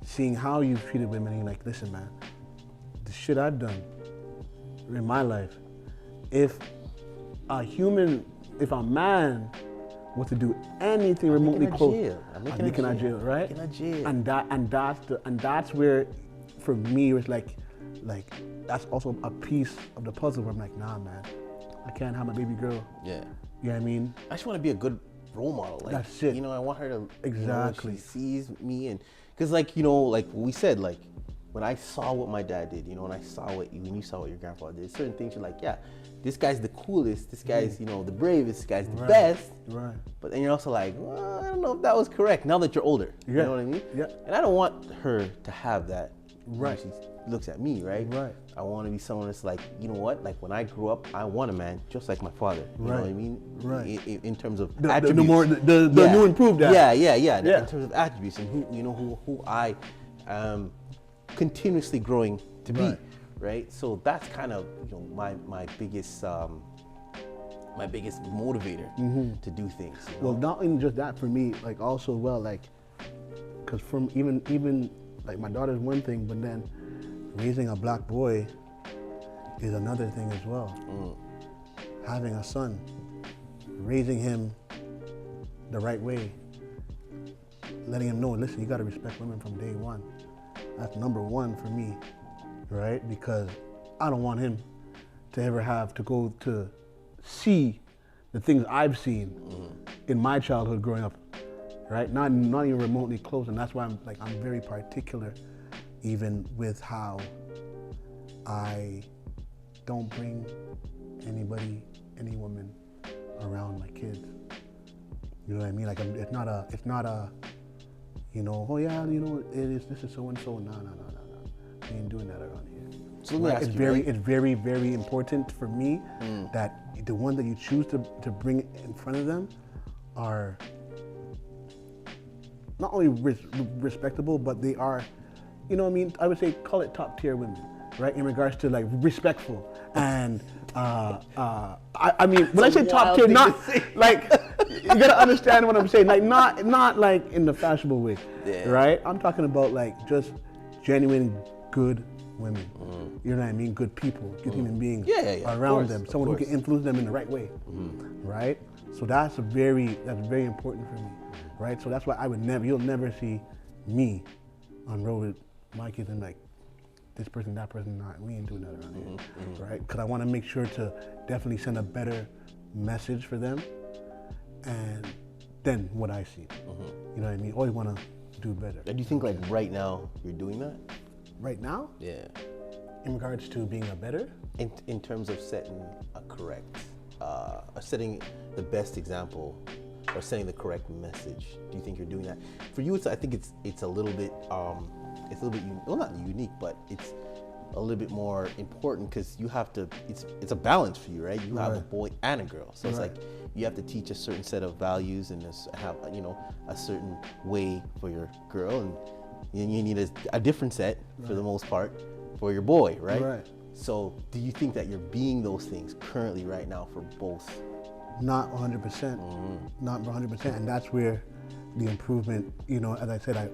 seeing how you've treated women. And you're like, listen, man, the shit I've done in my life. If a man was to do anything remotely close, I'm making a jail, right? And that's where, for me, it's like that's also a piece of the puzzle where I'm like, nah, man, I can't have my baby girl. Yeah. You know what I mean? I just want to be a good role model. Like, that's it. You know, I want her to exactly. You know, she sees me, and because like, you know, like we said, like when I saw what my dad did, you know, when I saw when you saw what your grandfather did, certain things you're like, yeah, this guy's the coolest, this guy's, you know, the bravest, this guy's the best. Right. But then you're also like, well, I don't know if that was correct now that you're older. You know what I mean? Yeah. And I don't want her to have that right. when she looks at me, right? Right. I want to be someone that's like, you know what? Like when I grew up, I want a man just like my father. You know what I mean? Right. In terms of the attributes. The new improved that. Yeah. In terms of attributes and who I am continuously growing to be, right? So that's kind of, you know, my biggest motivator to do things. You know? Well, not even just that for me, like also like, because from even like my daughter's one thing, but then raising a black boy is another thing as well. Having a son, raising him the right way, letting him know, listen, you got to respect women from day one. That's number one for me, right? Because I don't want him to ever have to go to see the things I've seen in my childhood growing up, right? Not even remotely close, and that's why I'm very particular, even with how I don't bring any woman around my kids. You know what I mean? Like it's not a, you know, oh yeah, you know, this is so and so. No. We ain't doing that around here. So let me ask you, it's very, very important for me that the one that you choose to bring in front of them are not only respectable, but they are, you know what I mean? I would say call it top tier women, right? In regards to like respectful and I mean, when I say top tier, not like, you gotta understand what I'm saying. Like not like in the fashionable way, right? I'm talking about like just genuine good women. You know what I mean? Good people, good human beings around them. Someone who can influence them in the right way, right? So that's very important for me, right? So that's why you'll never see me on road with my kids and like this person, that person, not. We ain't doing that around here, right? Because I want to make sure to definitely send a better message for them, and then what I see. You know what I mean? Always want to do better. And do you think like right now you're doing that? Right now? Yeah. In regards to being a better? In terms of setting a correct, setting the best example, or setting the correct message. Do you think you're doing that? For you, I think it's a little bit, well, not unique, but it's a little bit more important because you have to. It's a balance for you, right? You have a boy and a girl, so it's like you have to teach a certain set of values and have a certain way for your girl, and you need a different set for the most part for your boy, right? Right. So, do you think that you're being those things currently right now for both? Not 100%. Not 100%, and that's where the improvement. You know, as I said,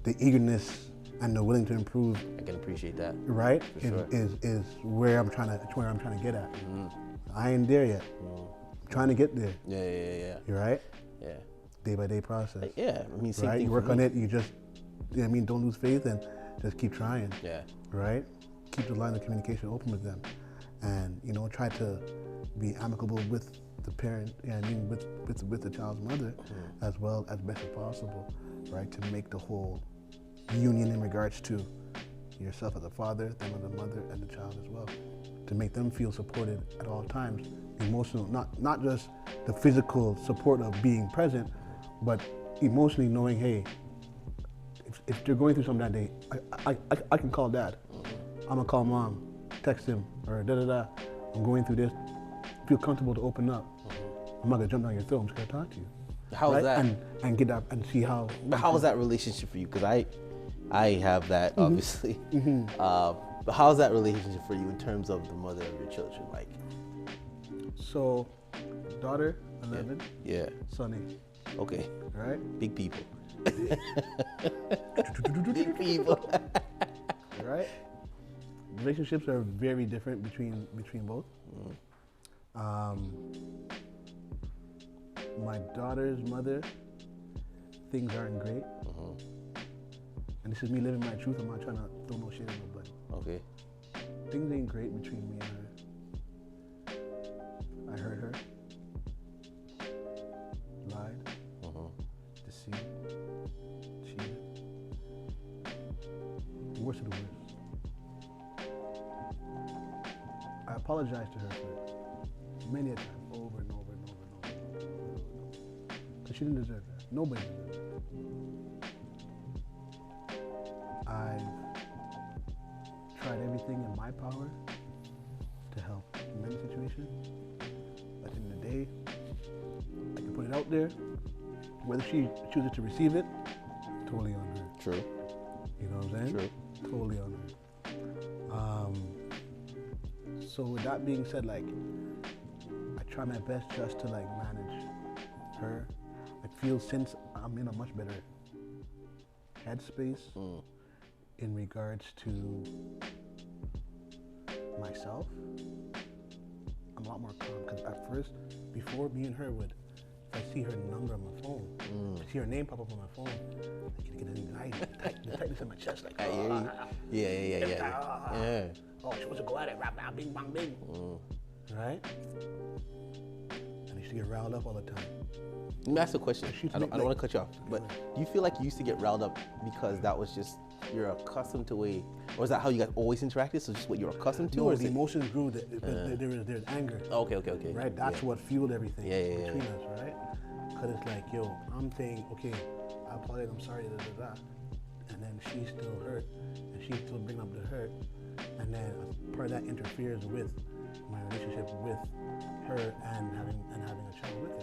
the eagerness and the willing to improve. I can appreciate that. Right, sure. is where I'm trying to get at. I ain't there yet. I'm trying to get there. Yeah. You're right. Yeah. Day by day process. Yeah, I mean, same thing. You work on it. You just, you know what I mean, don't lose faith and just keep trying. Yeah. Right. Keep the line of communication open with them, and try to be amicable with the parent. You know what I mean, with the child's mother, as well as best as possible. Right, to make the whole union in regards to yourself as a father, them as a mother, and the child as well, to make them feel supported at all times, emotional, not just the physical support of being present, but emotionally knowing, hey, if they're going through something that day, I can call dad, I'm gonna call mom, text him, or I'm going through this, feel comfortable to open up. I'm not gonna jump down your throat. I'm just gonna talk to you. How's that? And get up and see how. But how is that relationship for you? Because I have that obviously. But how's that relationship for you in terms of the mother of your children? Like, so, daughter 11, yeah, son 8. okay, Right? big people. Big people. Right? Relationships are very different between both. My daughter's mother, things aren't great. And this is me living my truth. I'm not trying to throw no shit at nobody. Okay. Things ain't great between me and her. I hurt her. Lied. Deceived. Cheated. The worst of the worst. I apologize to her for it many a time, over and over and over and over and over and over. Because she didn't deserve that. Nobody deserved that. I've tried everything in my power to help mend the situation. At the end of the day, I can put it out there. Whether she chooses to receive it, totally on her. True. You know what I'm saying? True. Totally on her. So with that being said, like, I try my best just to like manage her. I feel since I'm in a much better headspace in regards to myself, I'm a lot more calm. Because at first, before me and her would, if I see her number on my phone, if I see her name pop up on my phone, I can get an anxiety, the tightness in my chest, like, Yeah. oh, she wants to go at it, rap, bing, bang, bing. Right? And I used to get riled up all the time. Let me ask a question. I don't want to cut you off, but do you feel like you used to get riled up because that was just you're accustomed to way, or is that how you guys always interacted? So just what you're accustomed to? No, or the emotions grew. There's anger. Okay. Right? That's what fueled everything between us, right? Because it's like, yo, I'm saying, okay, I apologize, I'm sorry, and then she's still hurt, and she's still bringing up the hurt, and then part of that interferes with my relationship with her and having a child with her.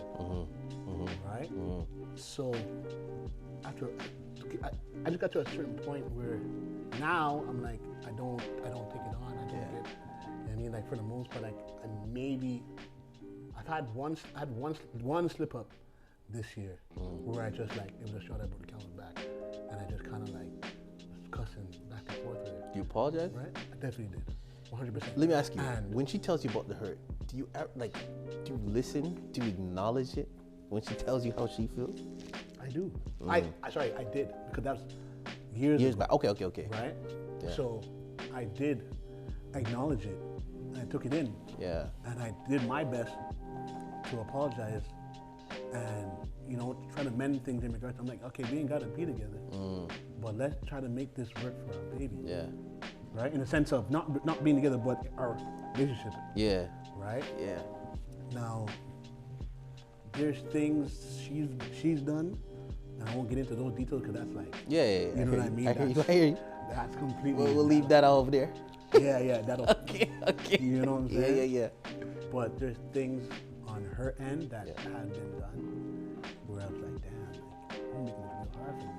Right? So after I just got to a certain point where now I'm like, I don't take it on. I don't get, you know what I mean? Like for the most part, like I've had one slip up this year where I just like, it was a shot I put the camera back and I just kind of like was cussing back and forth with her. Do you apologize? Right? I definitely did. 100%. Let me ask you, when she tells you about the hurt, do you listen? Do you acknowledge it when she tells you how she feels? I do. I did, because that was years back. Okay. Right? Yeah. So I did acknowledge it, and I took it in. Yeah. And I did my best to apologize and, try to mend things in regards to, I'm like, okay, we ain't got to be together, but let's try to make this work for our baby. Yeah. Right? In the sense of not being together, but our relationship. Yeah. Right? Yeah. Now, there's things she's done, and I won't get into those details because that's like, you know what I mean? I hear you. That's completely. We'll leave that over there. Yeah, that'll. Okay. You know what I'm saying? Yeah. But there's things on her end that had been done where I was like, damn, like, you're making it real hard for me,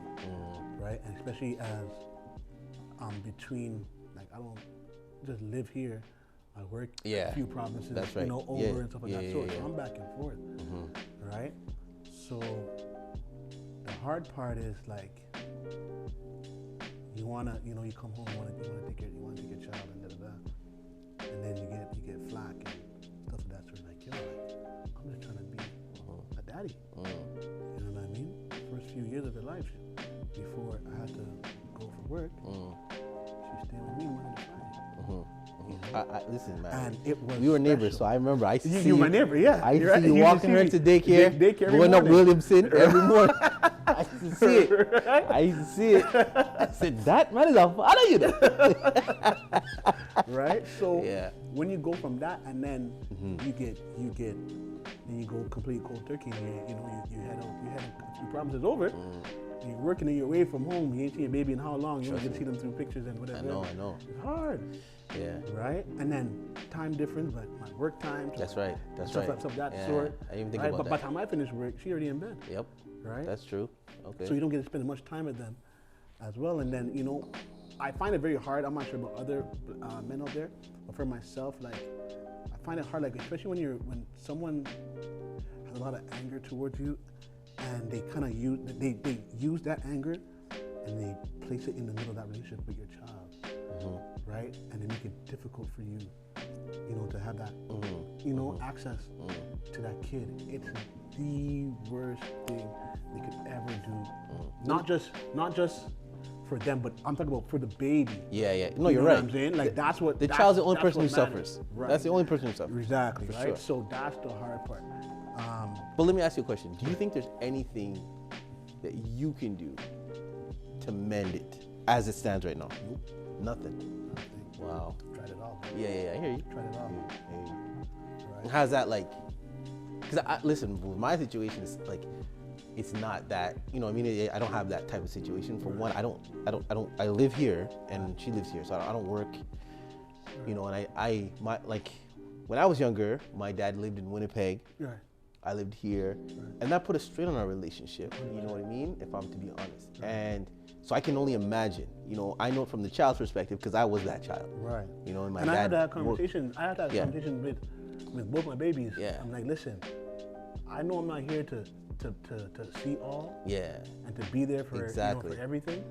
right? And especially as between, like, I don't just live here. I work a few provinces, that's right. Over and stuff like that. So I'm back and forth, right? So the hard part is like, you wanna, you come home, you wanna take your child and and then you get flack and stuff like that. So you're like, yo, I'm just trying to be a daddy. You know what I mean? First few years of her life, before I had to go for work, she stayed with me Monday to Friday. Listen, man. And it was we were neighbors, special. so I remember. I see you were my neighbor, yeah. I You're see you right. walking her to daycare, going up Williamson every morning. I used to see it. I used to see it. I said, that man is a father, you know. Right? So when you go from that and then then you go complete cold turkey and you had a few promises over. You're working in your way from home. You ain't seen your baby in how long? You only get to see them through pictures and whatever. I know. It's hard. Yeah. Right? And then time difference, but my work time. That's right. That's stuff right. Stuff of that Yeah, sort. I didn't even think right? about But that. by the time I finish work, she already in bed. Yep. Right? That's true. Okay. So you don't get to spend much time with them as well. And then, you know, I find it very hard. I'm not sure about other men out there, but for myself, like, I find it hard, like, especially when someone has a lot of anger towards you, and they kind of use that anger, and they place it in the middle of that relationship with your child, right? And they make it difficult for you, you know, to have that, you know, access to that kid. It's the worst thing they could ever do. Not just for them, but I'm talking about for the baby. Yeah, yeah. No, You you're know right. what I'm saying? Like, that's what the child's the only that's person who what matters. suffers. Right. That's the only person who suffers. Exactly, For right? sure. So that's the hard part. But let me ask you a question. Do you think there's anything that you can do to mend it as it stands right now? Nothing. Wow. Tried it all. Yeah, I hear you. Tried it all. I hear you. Right. And how's that like? Because listen, with my situation is like, it's not that, you know, I mean, I don't have that type of situation. For one, I live here and she lives here, so I don't work, you know, and when I was younger, my dad lived in Winnipeg. Right. I lived here, and that put a strain on our relationship, you know what I mean, if I'm to be honest. And so I can only imagine, you know, I know from the child's perspective, because I was that child. Right. You know, and my and dad I had that worked. conversation. I had that Yeah. conversation with both my babies. Yeah. I'm like, listen, I know I'm not here to see all. Yeah. And to be there for Exactly. you know, for everything.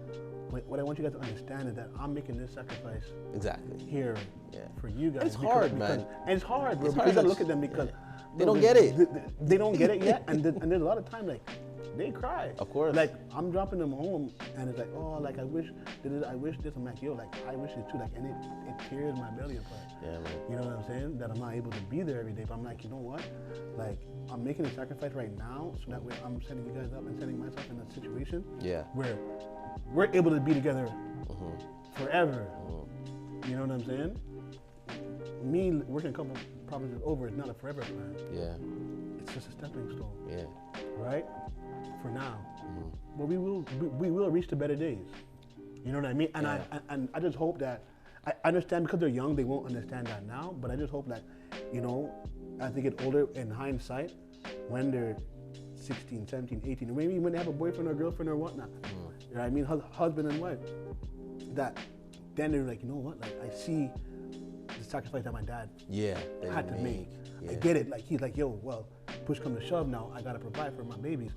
But what I want you guys to understand is that I'm making this sacrifice Exactly. here Yeah. for you guys. It's hard, man. And it's hard, bro. It's Because hard. I look at them because They don't get it. They don't get it yet, and there's a lot of time like they cry. Of course. Like I'm dropping them home, and it's like, oh, like I wish this. I'm like, yo, like I wish it too. Like, and it tears my belly apart. Yeah, man. You know what I'm saying? That I'm not able to be there every day. But I'm like, you know what? Like I'm making a sacrifice right now, so that way I'm setting you guys up and setting myself in a situation Yeah. where we're able to be together forever. You know what I'm saying? Me working a couple provinces over is not a forever plan. Yeah. It's just a stepping stone, Yeah. right? For now. But we will reach the better days. You know what I mean? And Yeah. I just hope that I understand because they're young, they won't understand that now. But I just hope that, you know, as they get older, in hindsight, when they're 16, 17, 18, or maybe when they have a boyfriend or girlfriend or whatnot, you know what I mean, husband and wife, that then they're like, you know what, like I see the sacrifice that my dad That had you to make. Yeah. I get it. Like he's like, yo, well, push come to shove now, I gotta provide for my babies.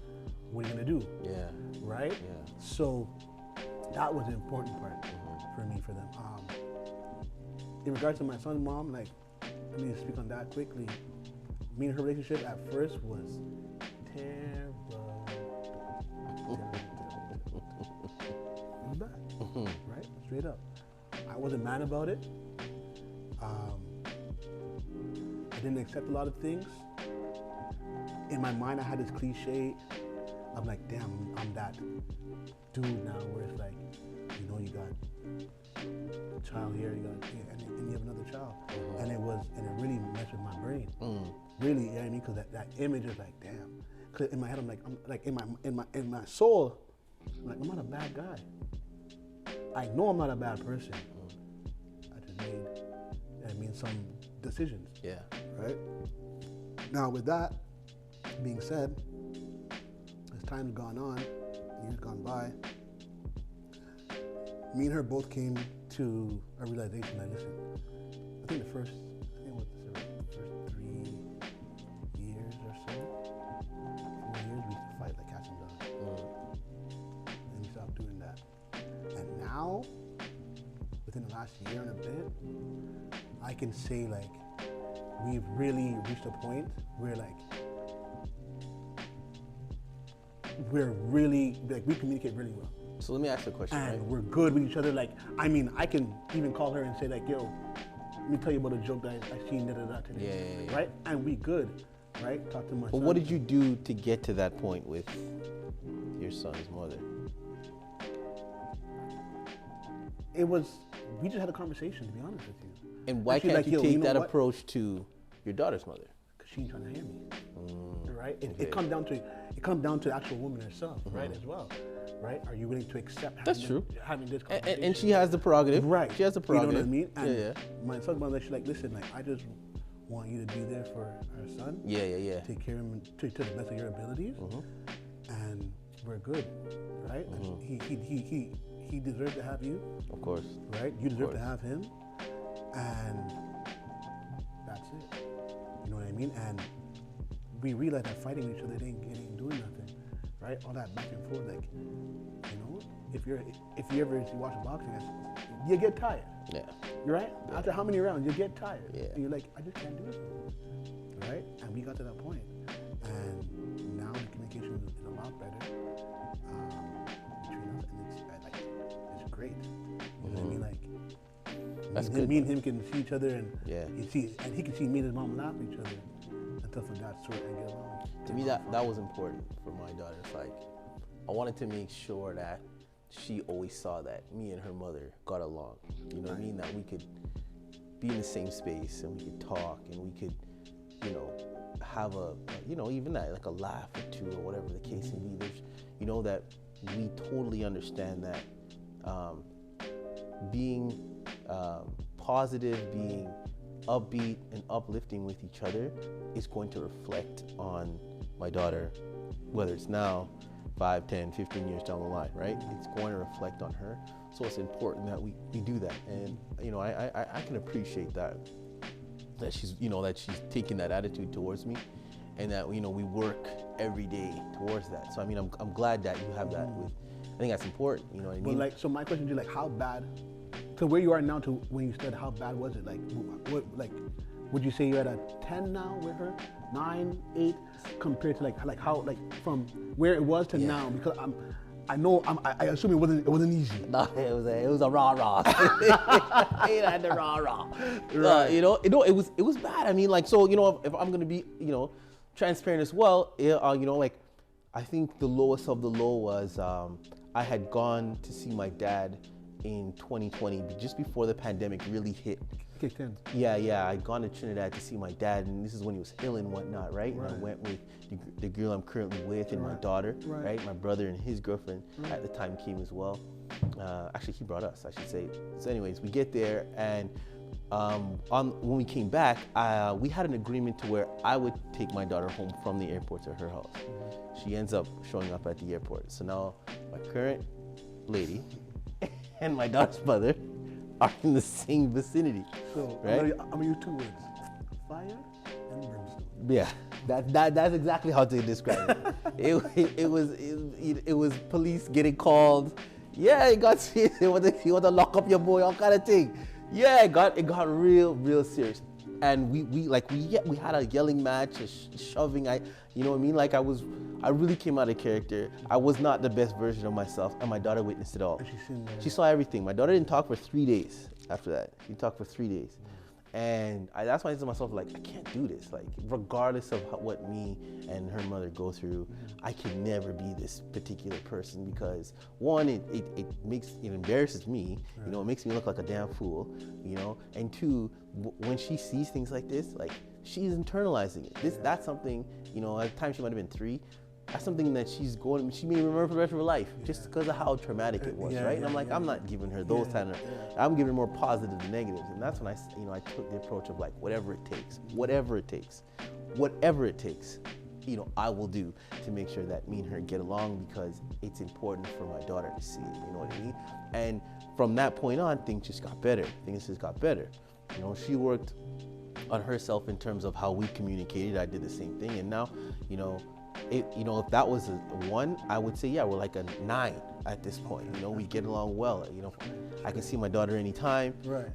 What are you gonna do? Yeah. Right? Yeah. So that was the important part for me, for them. In regards to my son's mom, like, I need to speak on that quickly. Me and her relationship at first was terrible. It was bad, right? Straight up. I wasn't mad about it. I didn't accept a lot of things. In my mind, I had this cliche. I'm like, damn, I'm that dude now, where it's like, you know, you got a child here, and you have another child, and it really messed with my brain. Really, you know what I mean? Because that image is like, damn. Because in my head, I'm like in my soul, I'm like, I'm not a bad guy. I know I'm not a bad person. I just made, some decisions. Yeah. Right? Now, with that being said, as time's gone on, years gone by, me and her both came to a realization that, listen, I think the first 3 years or so, 4 years, we used to fight like cats and dogs. And we stopped doing that. And now, within the last year and a bit, I can say like, we've really reached a point where like, we communicate really well. So let me ask you a question, And right? we're good with each other. Like, I mean, I can even call her and say like, yo, let me tell you about a joke that I seen today. Yeah. Right? And we good, right? Talk to my But son. what did you do to get to that point with your son's mother? We just had a conversation, to be honest with you. And why she's can't like, you yo, take you know that what? approach to your daughter's mother? Because she ain't trying to hear me. Right? okay. It comes down to the actual woman herself, right, as well. right? Are you willing to accept having That's true. having this conversation? And she has the prerogative. Right. She has the prerogative. You know what I mean? And Yeah. my son, she's like, listen, like, I just want you to be there for our son. Yeah. Take care of him to the best of your abilities, and we're good, right? And he deserves to have you, Of course. right? You deserve to have him, and that's it. You know what I mean? And we realize that fighting each other it ain't doing nothing, right? All that back and forth, like, you know, if you ever watch boxing, you get tired. Yeah. You're right. After how many rounds, you get tired. Yeah. And you're like, I just can't do it. Right? And we got to that point. And now the communication is a lot better between us, and it's great. You know what I mean? Like, That's good. me and him can see each other, and Yeah. he can see me and his mom laugh at each other and stuff of that sort, and get along. To me, that was important for my daughter. It's like, I wanted to make sure that she always saw that me and her mother got along. You know what I mean? That we could be in the same space and we could talk and we could, you know, have even that, like a laugh or two or whatever the case may be. There's, you know, that we totally understand that being positive, being upbeat and uplifting with each other is going to reflect on my daughter, whether it's now, 5, 10, 15 years down the line, right? It's going to reflect on her. So it's important that we do that. And, you know, I can appreciate that she's taking that attitude towards me, and that, you know, we work every day towards that. So, I mean, I'm glad that you have that with, I think that's important, you know what I mean? Well, like, so my question to you, like, how bad, to where you are now to when you started, how bad was it? Like, what, like, would you say you're at a 10 now with her? 9, 8, compared to like how, like, from where it was to now? Because I assume it wasn't easy. No, it was a rah. It had the rah. Right. You know, it was bad. I mean, like, so, you know, if I'm gonna be, you know, transparent as well, you know, like, I think the lowest of the low was I had gone to see my dad in 2020, just before the pandemic really hit. Kicked in. Yeah, I'd gone to Trinidad to see my dad, and this is when he was ill and whatnot, right? And I went with the girl I'm currently with and my daughter, right? My brother and his girlfriend at the time came as well. Actually, he brought us, I should say. So anyways, we get there, and when we came back, we had an agreement to where I would take my daughter home from the airport to her house. She ends up showing up at the airport. So now my current lady and my daughter's mother are in the same vicinity. So, right? I'm gonna use 2 words: fire and brimstone. Yeah, that's exactly how to describe it. It was police getting called. Yeah, it got serious. They want to lock up your boy, all kind of thing. Yeah, it got real serious. And we had a yelling match, a shoving. You know what I mean? Like, I really came out of character. I was not the best version of myself, and my daughter witnessed it all. She saw everything. My daughter didn't talk for 3 days after that. She talked for 3 days. And that's why I said to myself, like, I can't do this. Like, regardless of what me and her mother go through, I can never be this particular person, because one, it embarrasses me. You know, it makes me look like a damn fool. You know, and two, when she sees things like this, like, she's internalizing it. That's something, you know, at the time she might have been 3. That's something that she may remember for the rest of her life, just because of how traumatic it was, right? And I'm like, I'm not giving her those kind of, I'm giving her more positive than negatives. And that's when I took the approach of, like, whatever it takes, you know, I will do to make sure that me and her get along, because it's important for my daughter to see it, you know what I mean? And from that point on, things just got better. You know, she worked on herself in terms of how we communicated. I did the same thing. And now, you know, if that was a 1, I would say, yeah, we're like a 9 at this point. You know, we get along well. You know, I can see my daughter anytime. Right.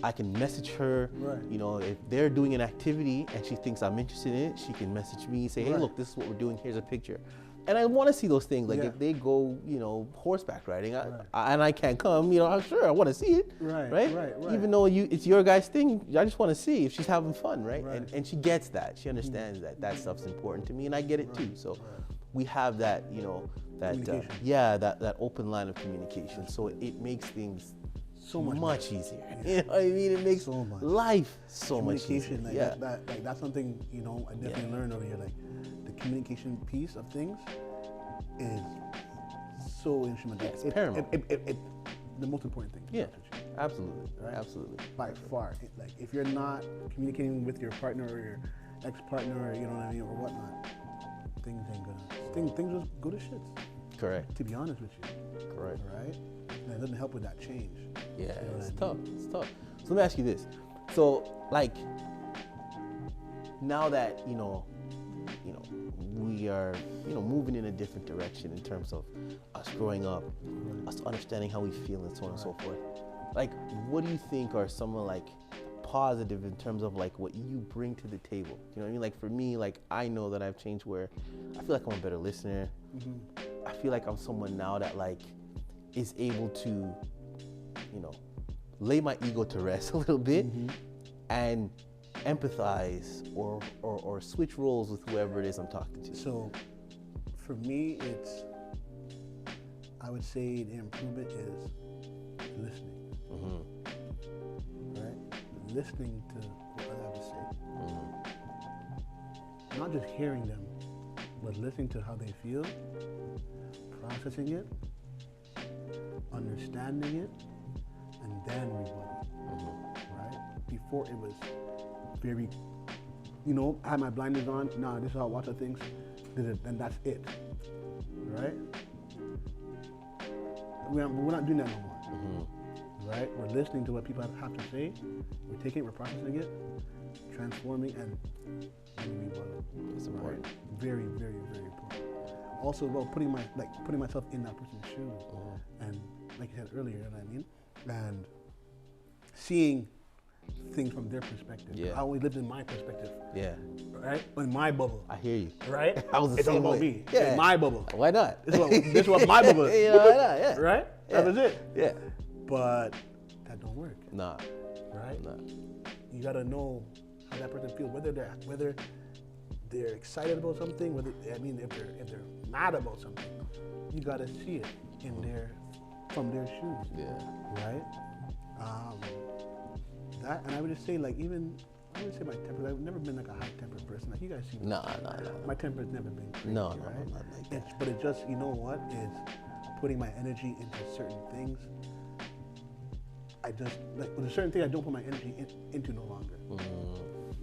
I can message her. Right. You know, if they're doing an activity and she thinks I'm interested in it, she can message me, say, hey, look, this is what we're doing. Here's a picture. And I want to see those things. Like, if they go, you know, horseback riding, and I can't come, you know, sure, I want to see it. Right. Even though it's your guys' thing, I just want to see if she's having fun, right? And she gets that. She understands that stuff's important to me, and I get it too. So we have that, you know, that open line of communication. So it makes things so much easier. You know what I mean? It makes life so much easier. Like, that's something, you know, I definitely learned over here. Like, the communication piece of things is so instrumental. It's paramount. The most important thing. Yeah, absolutely, Right? absolutely. By far. Like if you're not communicating with your partner or your ex-partner, or, you know what I mean, or whatnot, things ain't gonna. Things just go to shit. Correct. To be honest with you. Correct. Right? And it doesn't help with that change. Yeah, You know what it's I mean? tough. It's tough. So let me ask you this. So like now that we are moving in a different direction in terms of us growing up, us understanding how we feel and so on and so forth. Like, what do you think are some of like positive in terms of like what you bring to the table? You know what I mean? Like for me, like I know that I've changed where I feel like I'm a better listener. I feel like I'm someone now that like is able to, lay my ego to rest a little bit and empathize or switch roles with whoever it is I'm talking to. So for me, I would say the improvement is listening. Right? Listening to what others have to say. Not just hearing them, but listening to how they feel, processing it, understanding it, and then rebuttal. Right? Before it was very, I had my blinders on. Nah, this is how Walter thinks. And that's it. Right? We're not doing that no more. Right? We're listening to what people have to say. We're taking it, we're processing it, transforming, and rebuttal. It's important. Right? Very, very, very important. Also, about putting myself in that person's shoes, and like you said earlier, you know what I mean, and seeing things from their perspective. Yeah. I always lived in my perspective. Yeah. Right? In my bubble. I hear you. Right? I was the it's all same about way. me. Yeah. In my bubble. Why not? This is what my bubble is. Why not? Yeah. Right? Yeah. That was it. Yeah. But that don't work. Nah. Right? Nah. You gotta know how that person feels, whether they're excited about something, if they're mad about something. You gotta see it from their shoes. Yeah. Right? That, and I would just say, like, I would say my temper. I've never been like a high-tempered person. Like you guys see me. Nah. My temper's never been crazy, No, right? not like that. But it just, you know what, is putting my energy into certain things. There's certain things I don't put my energy into no longer.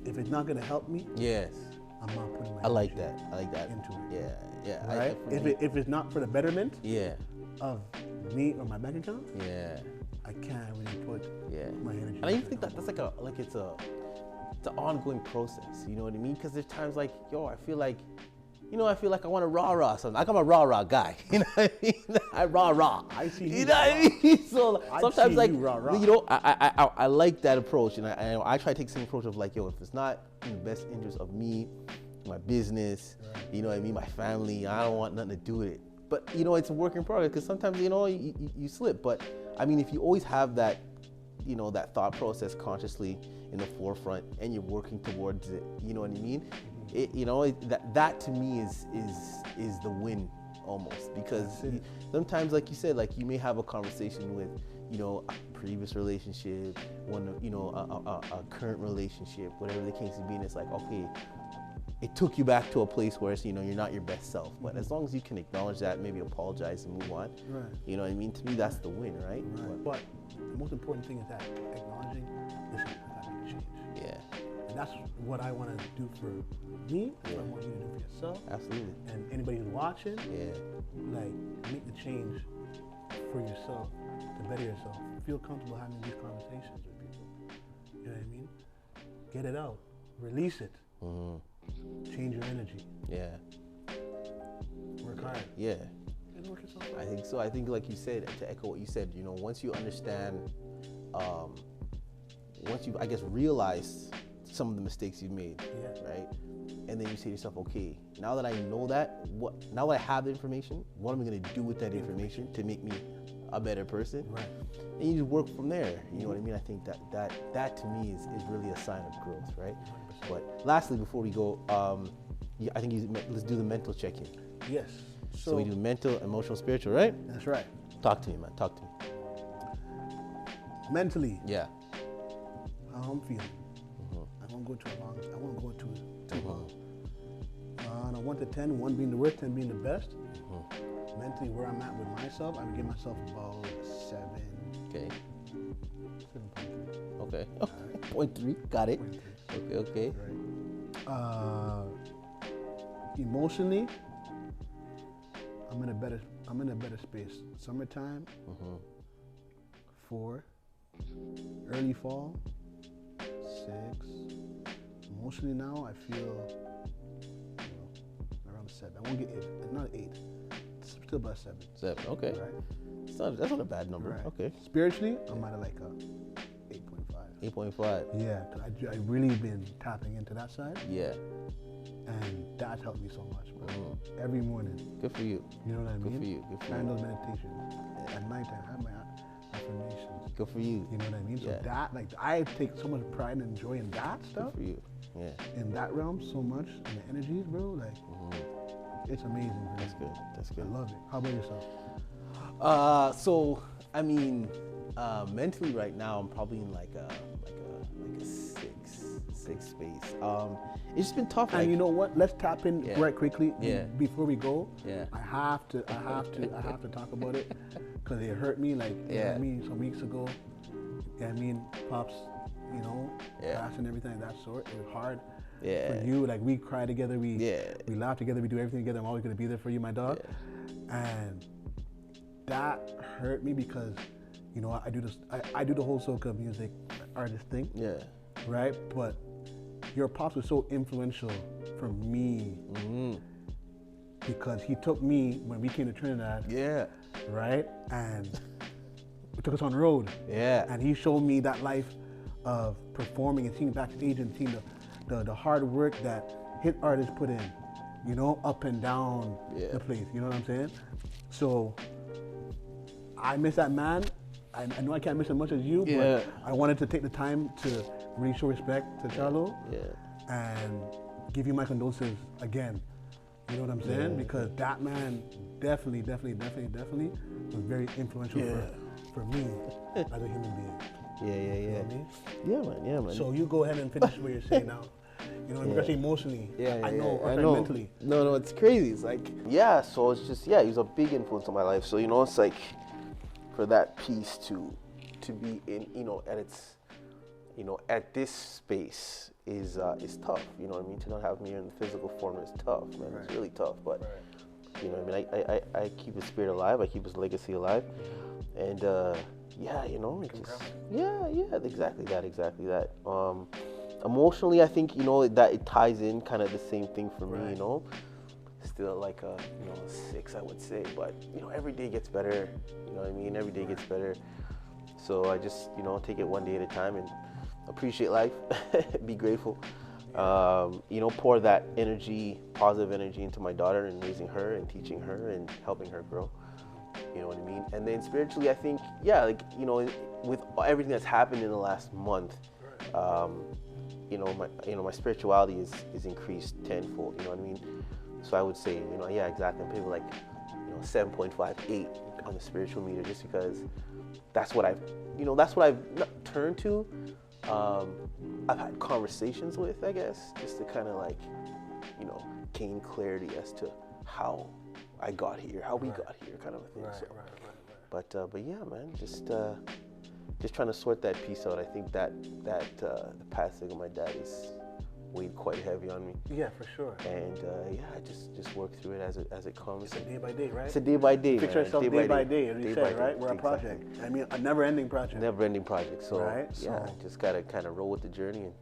If it's not gonna help me, Yes. I'm not putting my I like energy that. I like that. into it. Yeah. Right? If it's not for the betterment Yeah. of me or my bank account, Yeah. I can't really put my energy. And I even think that's like it's an ongoing process. You know what I mean? Because there's times like, I feel like I want to rah something. Like I'm a rah guy. You know what I mean? I rah. I see you. You know what I mean? So sometimes like, rah. I like that approach, and I try to take the same approach of like, if it's not in the best interest of me, my business, you know what I mean, my family, I don't want nothing to do with it. But it's a work in progress because sometimes you slip. But I mean, if you always have that, that thought process consciously in the forefront and you're working towards it, you know what I mean? That to me is the win almost, because sometimes, like you said, like you may have a conversation with a previous relationship, a current relationship, whatever the case may be, and it's like, okay, it took you back to a place where you're not your best self, but as long as you can acknowledge that, maybe apologize and move on, Right. you know what I mean? To me, that's the win, right? But the most important thing is that acknowledging, listen, I gotta make a change. Yeah. And that's what I want to do for me. That's what I want you to do for yourself. Absolutely. And anybody who's watching, Yeah. like, make the change for yourself, to better yourself. Feel comfortable having these conversations with people. You know what I mean? Get it out. Release it. Change your energy. Yeah. Work hard. Yeah. And work yourself out. I think so. I think, like you said, to echo what you said, once you understand, once you, I guess, realize some of the mistakes you've made, right? And then you say to yourself, okay, now that I know that, now that I have the information, what am I going to do with that information to make me a better person? Right. And you just work from there. You know what I mean? I think that to me is really a sign of growth, right? 100%. But lastly, before we go, I think let's do the mental check-in. Yes. So we do mental, emotional, spiritual, right? That's right. Talk to me, man. Talk to me. Mentally. Yeah. How I'm feeling. I won't go too long. Too long. On a 1 to 10, 1 being the worst, 10 being the best. mentally where I'm at with myself, I would give myself about 7. Okay. 7.3. Okay. 0.3. Got it. 0.3. Okay. Right. Emotionally, I'm in a better space. Summertime, 4. Early fall, 6. Emotionally now, I feel around 7. I won't get 8. Not 8. It's still about 7. 7. Okay. Right. That's not a bad number. Right. Okay. Spiritually, I'm at like a 8.5. 8.5. Yeah, 'cause I really been tapping into that side, Yeah. and that's helped me so much, bro. Every morning. Good for you. You know what I mean? Good for you. Good for Trying you. those meditations. At nighttime, I have my affirmations. Good for you. You know what I mean? Yeah. So that, like, I take so much pride and joy in that Good stuff, for you. Yeah. in that realm, so much, and the energies, bro. Like, it's amazing. Bro. That's good. That's I good. love it. How about yourself? So I mean, mentally right now I'm probably in like a 6 space. It's just been tough. And you know what? Let's tap in Yeah. right quickly Yeah. before we go. Yeah. I have to talk about it because it hurt me. Like, you know what I mean, some weeks ago. Yeah, I mean, pops, passed and everything of that sort. It was hard. Yeah. For you, like we cry together, we Yeah. laugh together, we do everything together. I'm always gonna be there for you, my dog. And that hurt me because, I do this. I do the whole soca music artist thing. Yeah. Right, but your pops was so influential for me because he took me when we came to Trinidad. Yeah. Right, and he took us on the road. Yeah. And he showed me that life of performing and seeing backstage and seeing the hard work that hit artists put in, up and down the place. You know what I'm saying? So I miss that man. I know I can't miss as much as you, but I wanted to take the time to really show respect to Charlo and give you my condolences again. You know what I'm saying? Because that man definitely was very influential for me as a human being. Yeah. You know what I mean? Yeah, man. So you go ahead and finish what you're saying now. Especially emotionally. I know mentally. No, it's crazy. It's like, so it's just, he was a big influence on my life. So, it's like, for that piece to be in, at its, at this space is tough. You know what I mean? To not have me in the physical form is tough, man. It's really tough. But, you know what I mean? I keep his spirit alive. I keep his legacy alive. And, it just, exactly that. Emotionally, I think, that it ties in kind of the same thing for me, Still like a 6, I would say, but every day gets better. You know what I mean? Every day gets better. So I just take it one day at a time and appreciate life, be grateful. Pour that energy, positive energy, into my daughter and raising her and teaching her and helping her grow. You know what I mean? And then spiritually, I think, with everything that's happened in the last month, my spirituality is increased tenfold. You know what I mean? So I would say, exactly. I'm maybe like, 7.5, 8 on the spiritual meter, just because that's what I've not turned to. I've had conversations with, I guess, just to kind of like, gain clarity as to how I got here, how we got here, kind of a thing. But yeah, man, just trying to sort that piece out. I think that the passing of my dad is weighed quite heavy on me. Yeah, for sure. And I just work through it as it comes. It's a day by day, right? It's a day by day, Fix man. yourself day by day, as you said, right? We're a project. I mean, a never-ending project. Never-ending project. So, so just gotta kind of roll with the journey and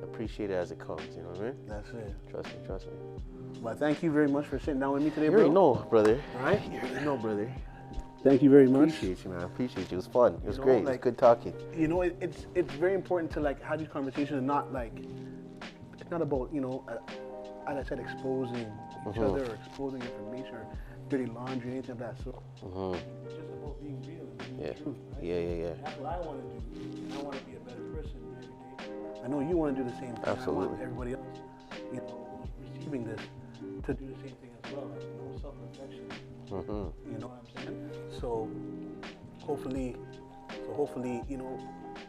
appreciate it as it comes. You know what I mean? That's it. Trust me. Well, thank you very much for sitting down with me today, You bro. already know, brother. Right? You already know, brother. Thank you very much. Appreciate you, man. Appreciate you. It was fun. It was great. It was good talking. It's very important to like have these conversations and not like, it's not about, as I said, exposing each other or exposing information or dirty laundry, anything of that sort. It's just about being real and being the truth, right? Yeah. That's what I want to do. I want to be a better person every day. I know you want to do the same thing. Absolutely. I want everybody else, who's receiving this to do the same thing as well. Like, self-reflection. You know what I'm saying? So hopefully,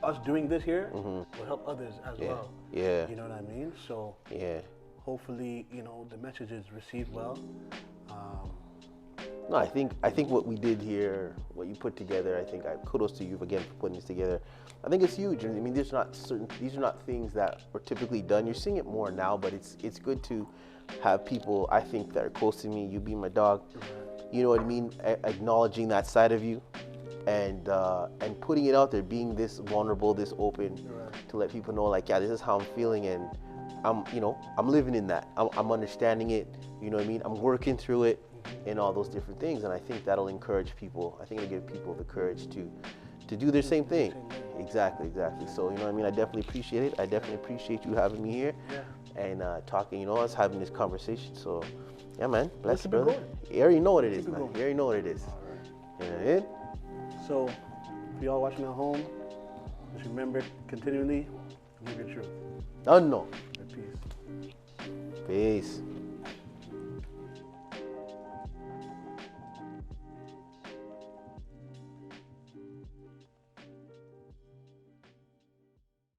us doing this here will help others as well. Yeah. You know what I mean? So hopefully, the message is received well. No, I think what we did here, what you put together, kudos to you again for putting this together. I think it's huge. I mean, these are not things that are typically done. You're seeing it more now, but it's good to have people, I think, that are close to me. You be my dog, you know what I mean? Acknowledging that side of you, and putting it out there, being this vulnerable, this open, to let people know, like, yeah, this is how I'm feeling, and I'm living in that. I'm understanding it. You know what I mean? I'm working through it, and all those different things. And I think that'll encourage people. I think it'll give people the courage to do their same thing. Exactly. So, you know what I mean? I definitely appreciate it. I definitely appreciate you having me here and talking, us having this conversation. So, yeah, man. Bless you, brother. You already know what it is, man. You already know what it is. You know what I mean? So, for y'all watching at home, just remember, continually live your truth. Oh, no. Peace. Peace.